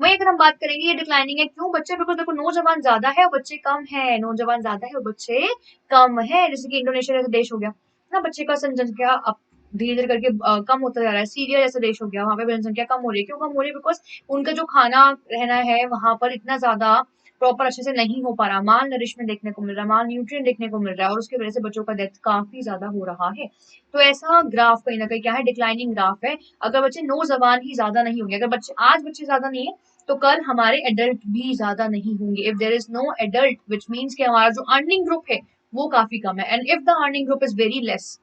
वही अगर हम बात करेंगे ये डिक्लाइनिंग है, क्यों बच्चे, बिकॉज देखो नौजवान ज्यादा है और बच्चे कम है, नौजवान ज्यादा है और बच्चे कम है, जैसे कि इंडोनेशिया जैसा देश हो गया, ना बच्चे का जनसंख्या अब धीरे धीरे करके कम होता जा रहा है। सीरिया जैसा देश हो गया, वहां पे जनसंख्या कम हो रही है। क्यों कम हो रही है? बिकॉज उनका जो खाना रहना है वहां पर इतना ज्यादा प्रॉपर अच्छे से नहीं हो पा रहा, माल नरिशमेंट देखने को मिल रहा है, माल न्यूट्रिएंट देखने को मिल रहा है, और उसकी वजह से बच्चों का डेथ काफी ज्यादा हो रहा है। तो ऐसा ग्राफ कहीं ना कहीं क्या है, डिक्लाइनिंग ग्राफ है। अगर बच्चे नौजवान ही ज्यादा नहीं होंगे, अगर बच्चे आज बच्चे ज्यादा नहीं है तो कल हमारे एडल्ट भी ज्यादा नहीं होंगे। If there is no adult which means कि हमारा जो अर्निंग ग्रुप है वो काफी कम है, and if the earning group is very less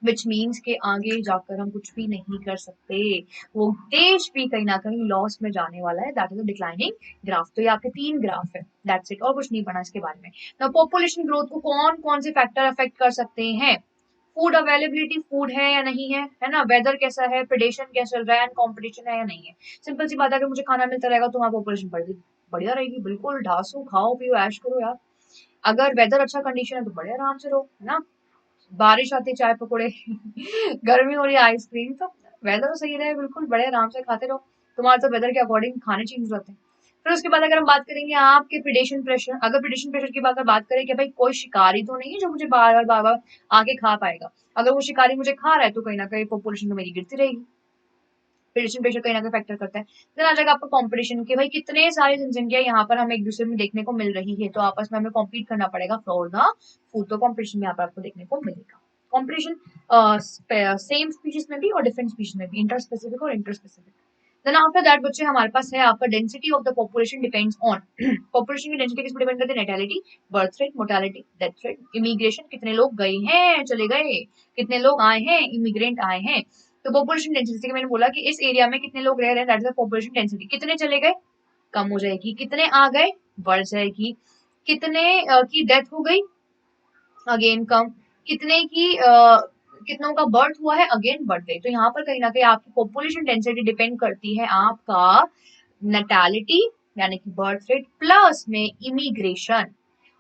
which means के आगे जाकर हम कुछ भी नहीं कर सकते, वो देश भी कहीं ना कहीं लॉस में जाने वाला है। That is a declining graph. तो ये आपके 3 ग्राफ है, दैट्स इट, और कुछ नहीं पढ़ा इसके बारे में। ना पॉपुलेशन ग्रोथ को कौन कौन से फैक्टर अफेक्ट कर सकते हैं? फूड अवेलेबिलिटी, फूड है या नहीं है ना, वेदर कैसा है, प्रेडेशन कैसा चल रहा है, एंड कॉम्पिटिशन है या नहीं है। सिंपल सी बात है, अगर मुझे खाना मिलता रहेगा तो वहां पॉपुलेशन बढ़िया रहेगी। बिल्कुल ढासू, खाओ पियो ऐश करो यार। अगर वेदर अच्छा कंडीशन है तो बड़े आराम से रहो, है ना। बारिश आती चाय पकौड़े गर्मी हो रही है आइसक्रीम, तो वेदर तो सही रहे, बिल्कुल बड़े आराम से खाते रहो। तुम्हारे तो वेदर के अकॉर्डिंग खाने चेंज होते हैं। फिर उसके बाद अगर हम बात करेंगे आपके प्रिडेशन प्रेशर, अगर प्रिडेशन प्रेशर की अगर बात करें कि भाई कोई शिकारी तो नहीं है जो मुझे बार बार आके खा पाएगा। अगर वो शिकारी मुझे खा रहा है तो कहीं ना कहीं पॉपुलेशन तो मेरी गिरती रहेगी। प्रिडेशन प्रेशर कहीं ना कहीं फैक्टर करता है। फिर आ जाएगा आपका कंपटीशन के भाई कितने सारी जनसंख्या यहाँ पर हमें एक दूसरे में देखने को मिल रही है, तो आपस में हमें कॉम्पीट करना पड़ेगा फॉर द फूड। तो कॉम्पिटिशन में यहाँ पर आपको देखने को मिलेगा। कॉम्पिटिशन सेम स्पीशीज में भी और डिफरेंट स्पीशीज में भी, इंटर स्पेसिफिक और interspecific. Then after that बच्चे हमारे पास है आपका density of the population depends on population की डेंसिटी किस पर डिपेंड करती है? Natality, birth rate, mortality, death rate, immigration, कितने लोग गए हैं चले गए, कितने लोग आए हैं, इमिग्रेंट आए हैं। तो पॉपुलेशन डेंसिटी मैंने बोला कि इस एरिया में कितने लोग रह रहे हैं, that is the population density. कितने चले गए, कम हो जाएगी। कितने आ गए, बढ़ जाएगी। कितने की डेथ हो गई, अगेन कम। कितने की कितनों का बर्थ हुआ है, अगेन बढ़ गई। तो यहाँ पर कहीं ना कहीं आपकी पॉपुलेशन डेंसिटी डिपेंड करती है आपका नैटालिटी यानी कि बर्थ रेट प्लस में इमिग्रेशन,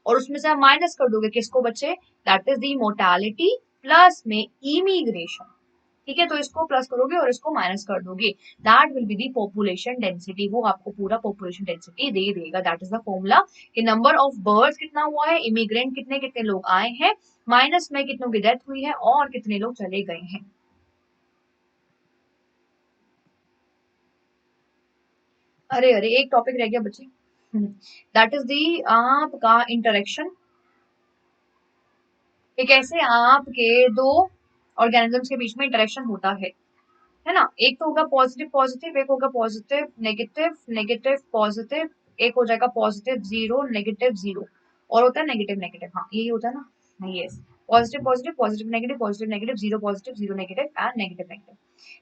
और उसमें से आप माइनस कर दोगे किसको बच्चे, that is the mortality plus में इमिग्रेशन। ठीक है, तो इसको प्लस करोगे और इसको माइनस कर दोगे, that will be the population density. वो आपको पूरा पॉपुलेशन डेंसिटी दे देगा। दैट इज द फॉर्मूला कि नंबर ऑफ बर्ड्स कितना हुआ है, इमिग्रेंट कितने कितने लोग आए हैं, माइनस में कितनों की डेथ हुई है और कितने लोग चले गए हैं। अरे अरे एक टॉपिक रह गया बच्चे, दैट इज दी आपका इंटरेक्शन, कि कैसे आपके दो ऑर्गेनिजम्स के बीच में इंटरेक्शन होता है ना। एक तो होगा पॉजिटिव पॉजिटिव, एक होगा पॉजिटिव नेगेटिव नेगेटिव पॉजिटिव, एक हो जाएगा पॉजिटिव जीरो नेगेटिव जीरो, और होता है नेगेटिव नेगेटिव। हाँ यही होता है ना, yes. Positive positive positive negative zero negative and negative negative.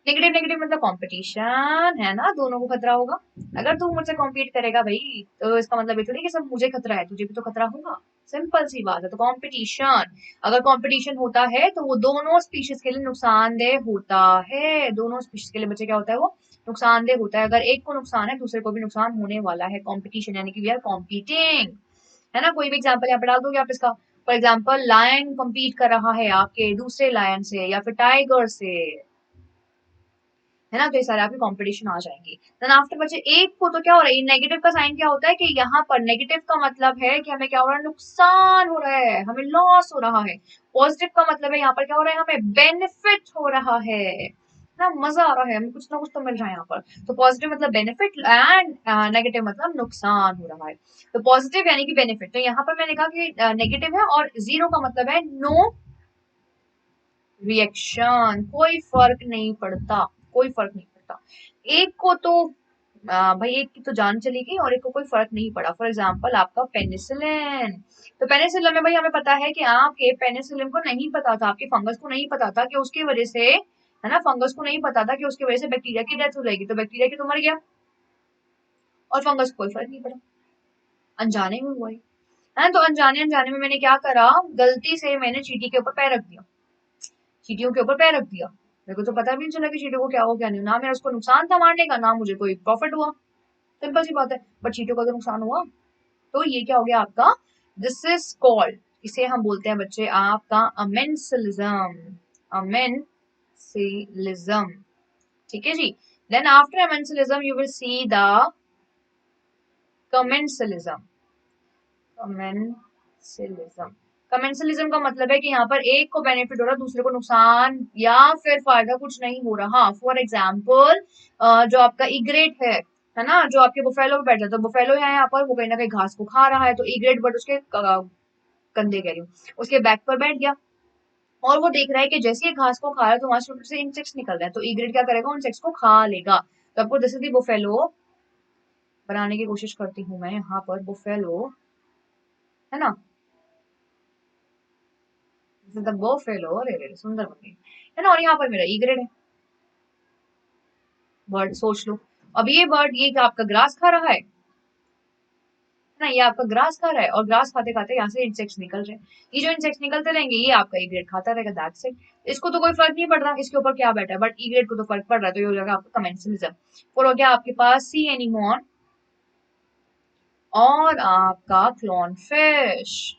Negative negative मतलब कंपटीशन है ना, दोनों को खतरा होगा। अगर तू मुझसे कॉम्पीट करेगा भाई तो इसका मतलब ये थोड़ी कि सब मुझे खतरा है, तुझे भी तो खतरा होगा। सिंपल सी बात है। तो कंपटीशन, अगर कंपटीशन होता है तो वो दोनों स्पीशीज के लिए नुकसानदेह होता है। दोनों स्पीशीज के लिए बच्चे क्या होता है, वो नुकसानदेह होता है। अगर एक को नुकसान है दूसरे को भी नुकसान होने वाला है। कंपटीशन यानी कि वी आर कॉम्पीटिंग, है ना। कोई भी एग्जांपल यहाँ पे डाल दोगे आप इसका। फॉर एग्जांपल लायन कम्पीट कर रहा है आपके दूसरे लायन से या फिर टाइगर से, है ना। तो ये सारे आपके कंपटीशन आ जाएंगे। देन आफ्टर बच्चे एक को तो क्या हो रहा है, नेगेटिव का साइन क्या होता है कि यहाँ पर नेगेटिव का मतलब है कि हमें क्या हो रहा है, नुकसान हो रहा है, हमें लॉस हो रहा है। पॉजिटिव का मतलब है यहाँ पर क्या हो रहा है, हमें बेनिफिट हो रहा है ना, मजा आ रहा है, हमें कुछ ना कुछ तो मिल रहा है यहाँ पर। तो पॉजिटिव मतलब बेनिफिट एंड नेगेटिव मतलब नुकसान हो रहा है। तो पॉजिटिव यानी कि बेनिफिट, तो यहाँ पर मैंने कहा कि नेगेटिव है, और जीरो का मतलब है नो रिएक्शन, कोई फर्क नहीं पड़ता, कोई फर्क नहीं पड़ता। एक को तो भाई एक की तो जान चली गई और एक को कोई फर्क नहीं पड़ा। फॉर एग्जाम्पल आपका पेनिसिलिन, तो पेनिसिलिन में भाई हमें पता है कि आपके पेनिसिलिन को नहीं पता था, आपके फंगस को नहीं पता था कि उसकी वजह से, है ना, फंगस को नहीं पता था कि उसकी वजह से बैक्टीरिया की डेथ हो जाएगी। तो बैक्टीरिया की तो मर गया और फंगस को कोई फर्क नहीं पड़ा, अनजाने में हुआ है। तो अनजाने अनजाने में मैंने क्या करा, गलती से मैंने चींटी के ऊपर पैर रख दिया, चींटियों के ऊपर पैर रख दिया। मेरे को तो पता भी नहीं चला कि चींटियों को क्या हो क्या नहीं, ना मेरा उसको नुकसान था मारने का, ना मुझे कोई प्रॉफिट हुआ। सिंपल सी बात है, बट चींटियों का तो नुकसान हुआ। तो ये क्या हो गया आपका, दिस इज कॉल्ड, इसे हम बोलते हैं बच्चे आपका अमेंसिलिज्म, अमेंसिलिज्म। ठीक है जी। Then after amensalism you will see the commensalism, commensalism. Commensalism का मतलब है कि यहाँ पर एक को बेनिफिट हो रहा है, दूसरे को नुकसान या फिर फायदा कुछ नहीं हो रहा। फॉर एग्जाम्पल जो आपका ईग्रेट है ना, जो आपके बुफेलो पे बैठ जाता है, बुफेलो है यहाँ पर, वो कहीं ना कहीं घास को खा रहा है, तो ईग्रेट बर्ड उसके कंधे कह रही हूँ, उसके बैक पर बैठ गया और वो देख रहा है कि जैसे ये घास को खा रहा है तो वहां छोटे से इंसेक्ट्स निकल रहे हैं, तो ईग्रेट क्या करेगा, उन इंसेक्ट्स को खा लेगा। तो आपको दिस इज द बुफेलो बनाने की कोशिश करती हूँ मैं यहाँ पर, बुफेलो है ना, बुफेलो, अरे सुंदर बन गई है ना, और यहाँ पर मेरा ईग्रेट है, बर्ड सोच लो। अब ये बर्ड ये आपका ग्रास खा रहा है ना, ये आपका ग्रास खा रहा है और ग्रास खाते खाते यहाँ से इंसेक्ट्स निकल रहे हैं, ये जो इंसेक्ट्स निकलते रहेंगे ये आपका ई ग्रेड खाता रहेगा, दैट्स इट। इसको तो कोई फर्क नहीं पड़ रहा इसके ऊपर क्या बैठा है, बट ई ग्रेड को तो फर्क पड़ रहा है, तो ये हो जाएगा आपका कमेंसलिज्म। फिर हो गया आपके पास सी एनीमोन और आपका क्लोन फिश,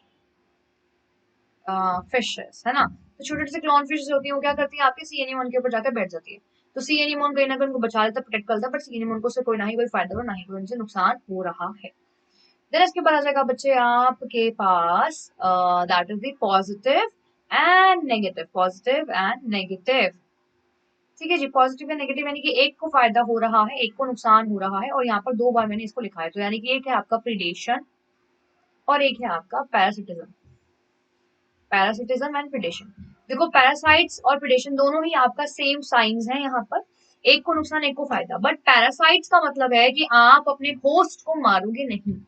फिशेस है ना। तो छोटे से क्लोन फिश होती है, वो क्या करती है, आपके सी एनीमोन के ऊपर जाकर बैठ जाती है, तो सी एनीमोन कहीं ना कहीं उनको बचा लेता है, प्रोटेक्ट करता है, बट सी एनीमोन को उससे कोई ना ही कोई फायदा और ना ही कोई उनसे नुकसान हो रहा है। देन इसके बाद आ जाएगा बच्चे आपके पास that is the positive and negative, positive and negative. ठीक है जी, पॉजिटिव एंड नेगेटिव यानी कि एक को फायदा हो रहा है, एक को नुकसान हो रहा है, और यहाँ पर दो बार मैंने इसको लिखा है, तो यानी कि एक है आपका प्रीडेशन और एक है आपका पैरासिटिज्म, पैरासिटिज्म एंड प्रीडेशन। देखो पैरासाइट्स और प्रीडेशन दोनों ही आपका सेम साइंस है यहाँ पर, एक को नुकसान एक को फायदा, बट पैरासाइट्स का मतलब है कि आप अपने होस्ट को मारोगे नहीं,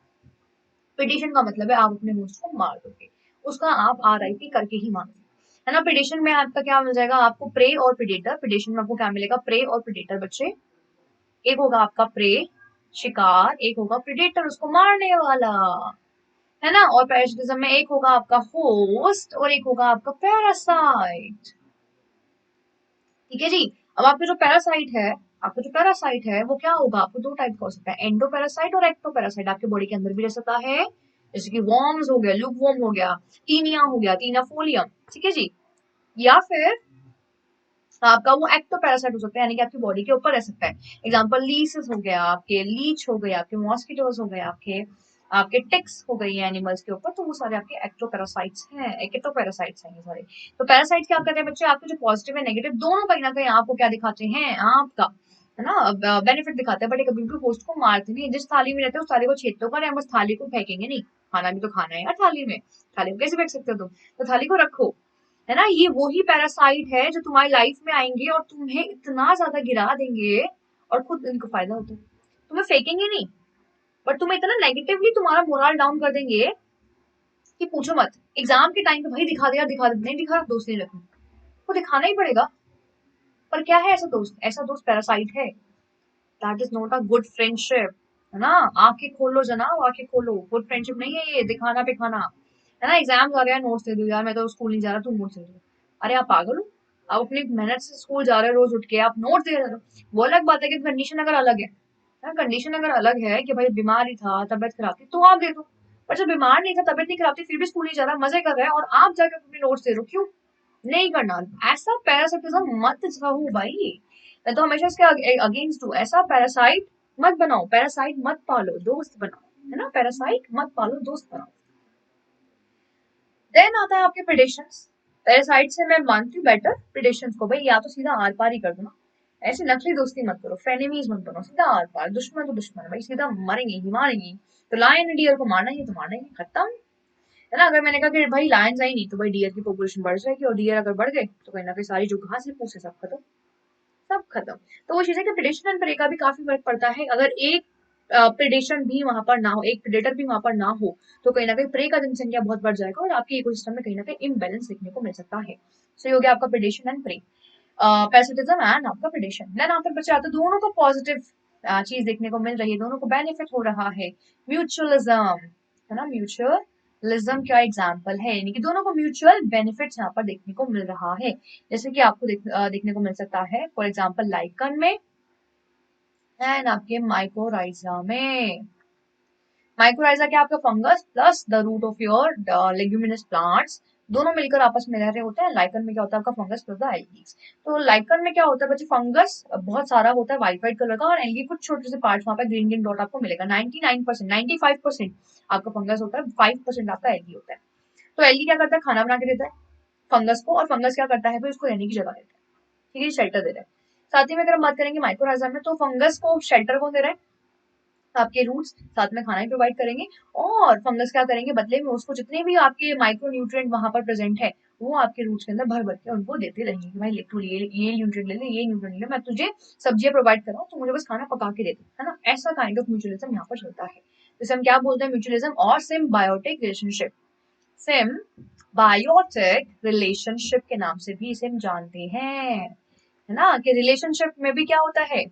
पिटिशन का मतलब है आप अपने होस्ट को मार दोगे, उसका आप आरआईपी करके ही मानोगे, है ना। पिटिशन में आपका क्या मिल जाएगा, आपको प्रे और प्रीडेटर, पिटिशन में आपको क्या मिलेगा, प्रे और प्रीडेटर बच्चे, एक होगा आपका प्रे शिकार, एक होगा प्रीडेटर उसको मारने वाला, है ना। और पैरासिटिज्म में एक होगा आपका होस्ट और एक होगा आपका पैरासाइट। ठीक है जी। अब आपका जो पैरासाइट है, आपका जो पैरासाइट है वो क्या होगा, आपको दो टाइप का हो सकता है, एंडो पैरासाइट और एक्टो पैरासाइट, आपके बॉडी के अंदर भी रह सकता है, जैसे कि वॉर्म्स हो गया, लूप वॉर्म हो गया, टीनिया हो गया, टीनाफोलियम, ठीक है जी। या फिर आपका वो एक्टो पैरासाइट हो सकता है, यानी कि आपकी बॉडी के ऊपर रह सकता है। एग्जाम्पल लीसेस हो गया, आपके लीच हो गए, आपके मॉस्किटोज हो गए, आपके आपके टिक्स हो गई है एनिमल्स के ऊपर, तो वो सारे आपके एक्टोपैरासाइट्स हैं, एक्टोपैरासाइट्स हैं ये सारे। तो पैरासाइट्स क्या करते हैं बच्चे, आपके जो पॉजिटिव है नेगेटिव दोनों कहीं ना कहीं आपको क्या दिखाते हैं, आपका है ना बेनिफिट दिखाते हैं, बट कभी भी होस्ट को मारते नहीं, जिस थाली में रहते हैं उस थाली को छेद तो करें, बस थाली को फेंकेंगे नहीं, खाना भी तो खाना है यार थाली में, थाली को कैसे फेंक सकते हो तुम, तो थाली को रखो, है ना। ये वही पैरासाइट है जो तुम्हारी लाइफ में आएंगे और तुम्हें इतना ज्यादा गिरा देंगे और खुद इनको फायदा होता है, तुम्हें फेंकेंगे नहीं, बट तुम्हें इतना नेगेटिवली तुम्हारा मोरल डाउन कर देंगे कि पूछो मत। एग्जाम के टाइम पे भाई दिखा दिया, दिखा दे, नहीं दिखा दोस्त नहीं रखना, वो दिखाना ही पड़ेगा, पर क्या है ऐसा दोस्त, ऐसा दोस्त पैरासाइट है, that is not a good friendship, है ना। आंखें खोलो जनाब, आंखें खोलो, गुड फ्रेंडशिप नहीं है ये दिखाना पे खाना, है ना। एग्जाम आ रहा है, नोट्स दे दो यार, मैं तो स्कूल नहीं जा रहा, तुम नोट्स दे दो, अरे आप पागल हो, आप अपनी मेहनत से स्कूल जा रहे हो, रोज उठ के आप नोट्स दे रहे हो, वो अलग बात है कि कंडीशन अगर अलग है, कंडीशन अगर अलग है कि भाई बीमार ही था, तबियत खराब थी, तो आप दे दो, पर जब बीमार नहीं था, तबियत नहीं खराब थी, फिर भी स्कूल नहीं जा रहा, मजे कर रहा है और आप जाकर अपने नोट्स दे रहे हो, क्यों नहीं करना, ऐसा पैरासिटिज्म मत चाहो भाई, मैं तो हमेशा इसके अगेंस्ट हूँ, ऐसा पैरासाइट मत बनाओ, पैरासाइट मत पालो, दोस्त बनाओ, है ना, पैरासाइट मत पालो, दोस्त बनाओ। देन आता है आपके प्रेडिक्शंस, पैरासाइट से मैं मानती हूँ बेटर, प्रेडिक्शंस को भाई या तो सीधा आर पार ही कर दो ना, ऐसे नकली दोस्ती मत करो, फ्रेनेमीज मत बनो, सीधा आर पार, दुश्मन तो दुश्मन भाई, सीधा मरेंगे ही मारेंगे, तो लायन डियर को मारना ही तो मारना ही, खत्म, है ना। अगर मैंने कहा कि भाई लायंस आई नहीं, तो भाई डियर की पॉपुलेशन बढ़ जाएगी, और डियर अगर बढ़ गए तो कहीं ना कहीं सारी जो घास है फूस है सब खत्म, सब खत्म। तो वो चीज है कि प्रेडिक्शन एंड प्रे का भी काफी फर्क पड़ता है, अगर एक प्रेडिक्शन भी वहां पर ना हो, एक प्रेडेटर भी वहां पर ना हो, तो कहीं ना कहीं प्रे का जनसंख्या बहुत बढ़ जाएगा और आपके इकोसिस्टम में कहीं ना कहीं इम्बैलेंस देखने को मिल सकता है। सो ये हो गया आपका प्रेडिक्शन एंड प्रे, पैसिटिज्म एंड आपका प्रेडिक्शन। देन आफ्टर बच्चे आते हैं, दोनों को पॉजिटिव चीज देखने को मिल रही है, दोनों को बेनिफिट हो रहा है, म्यूचुअलिज्म, है ना, म्यूचुअलिज्म क्या एग्जाम्पल है, यानी कि दोनों को म्यूचुअल बेनिफिट्स यहाँ पर देखने को मिल रहा है, जैसे कि आपको देखने को मिल सकता है फॉर एग्जाम्पल लाइकन में एंड आपके माइकोराइजा में। माइक्रोराइजा क्या आपका fungus plus the root of your leguminous plants, दोनों मिलकर आपस में रह रहे होते हैं। लाइकन में क्या होता है आपका फंगस प्लस द एल्गीज, तो लाइकन में क्या होता है बच्चे, फंगस बहुत सारा होता है व्हाइट व्हाइट कलर का, और एल्गी कुछ छोटे से पार्ट्स वहां पे ग्रीन ग्रीन डॉट आपको मिलेगा। 99% 95% आपका फंगस होता है, 5% आपका एल्गी होता है। तो एल्गी क्या करता है, खाना बना के देता है फंगस को, और फंगस क्या करता है फिर उसको रहने की जगह देता है, ठीक है, शेल्टर दे रहा है। साथ ही में अगर हम बात करेंगे माइक्रोराइजा में, तो फंगस को शेल्टर कौन दे रहा है, आपके रूट्स, साथ में खाना ही प्रोवाइड करेंगे, और फंगस क्या करेंगे बदले में, उसको जितने भी आपके माइक्रो न्यूट्रिएंट वहां पर प्रेजेंट है वो आपके रूट्स के अंदर भर भर के उनको देते रहेंगे कि भाई तू ये न्यूट्रिएंट ले ले, ये न्यूट्रिएंट ले ले, मैं तुझे सब्जियां प्रोवाइड कर रहा हूँ, तो मुझे बस खाना पका के दे दे, है ना। ऐसा काइंड ऑफ म्यूचुअलिज्म यहाँ पर चलता है, जैसे हम क्या बोलते हैं, म्यूचुअलिज्म और सिम्बायोटिक रिलेशनशिप। सिम्बायोटिक रिलेशनशिप के नाम से भी इसे हम जानते हैं, है ना, कि रिलेशनशिप में भी क्या होता है,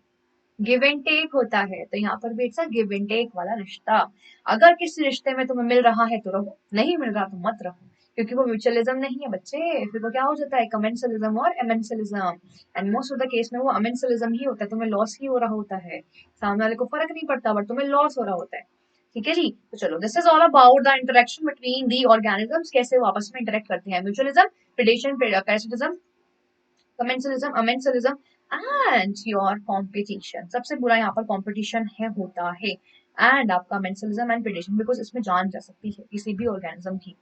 गिव एंड टेक होता है। तो यहाँ पर भी it's a give and take वाला रिश्ता। अगर किसी रिश्ते में तुम्हें मिल रहा है तो रहो, नहीं मिल रहा तो मत रहो, क्योंकि वो म्यूचुअलिज्म नहीं है बच्चे, फिर वो क्या हो जाता है, कमेंसलिज्म और amensalism. And most of the case में वो अमेंसलिज्म ही होता है, तुम्हें लॉस ही हो रहा होता है, सामने वाले को फर्क नहीं पड़ता बट तुम्हें लॉस हो रहा होता है, ठीक है जी। तो चलो, this is all about the interaction between the organisms, कैसे वो आपस में इंटरेक्ट करते हैं, mutualism, predation, parasitism, commensalism, amensalism and your competition. सबसे बुरा यहाँ पर कॉम्पिटिशन है, होता है, एंड आपका मेंसलिज्म एंड प्रेडेशन, बिकॉज इसमें जान जा सकती है किसी भी ऑर्गेनिज्म की।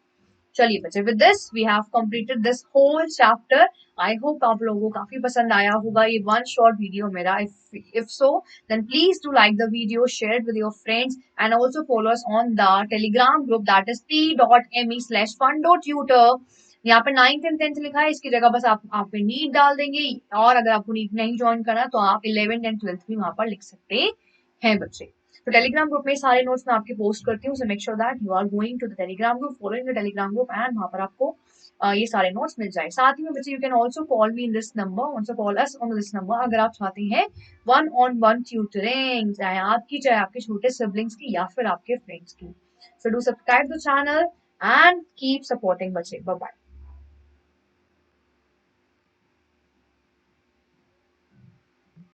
चलिए बच्चे, with this we have completed this whole chapter. I hope आप लोगों को काफी पसंद आया होगा ये वन शॉर्ट वीडियो मेरा। if so, then please do like the video, share it with your friends, and also follow us on the telegram group, that is t.me/fundotutor। यहाँ पर 9th and 10th लिखा है, इसकी जगह बस आप पे नीट डाल देंगे, और अगर आपको नीट नहीं ज्वाइन करना तो आप 11th and 12th भी वहां पर लिख सकते हैं बच्चे। तो टेलीग्राम ग्रुप में सारे नोट्स मैं आपके पोस्ट करती हूँ, so make sure that you are going to the Telegram group, following the Telegram group, and वहां पर आपको ये सारे नोट्स मिल जाए। साथ ही में बच्चे, you can also call me in this number, also call us on this number, अगर आप चाहते हैं वन ऑन वन ट्यूटरिंग, चाहे आपकी, चाहे आपके छोटे सिबलिंग्स की, या फिर आपके फ्रेंड्स की। So do subscribe the channel and keep supporting बच्चे। Bye bye.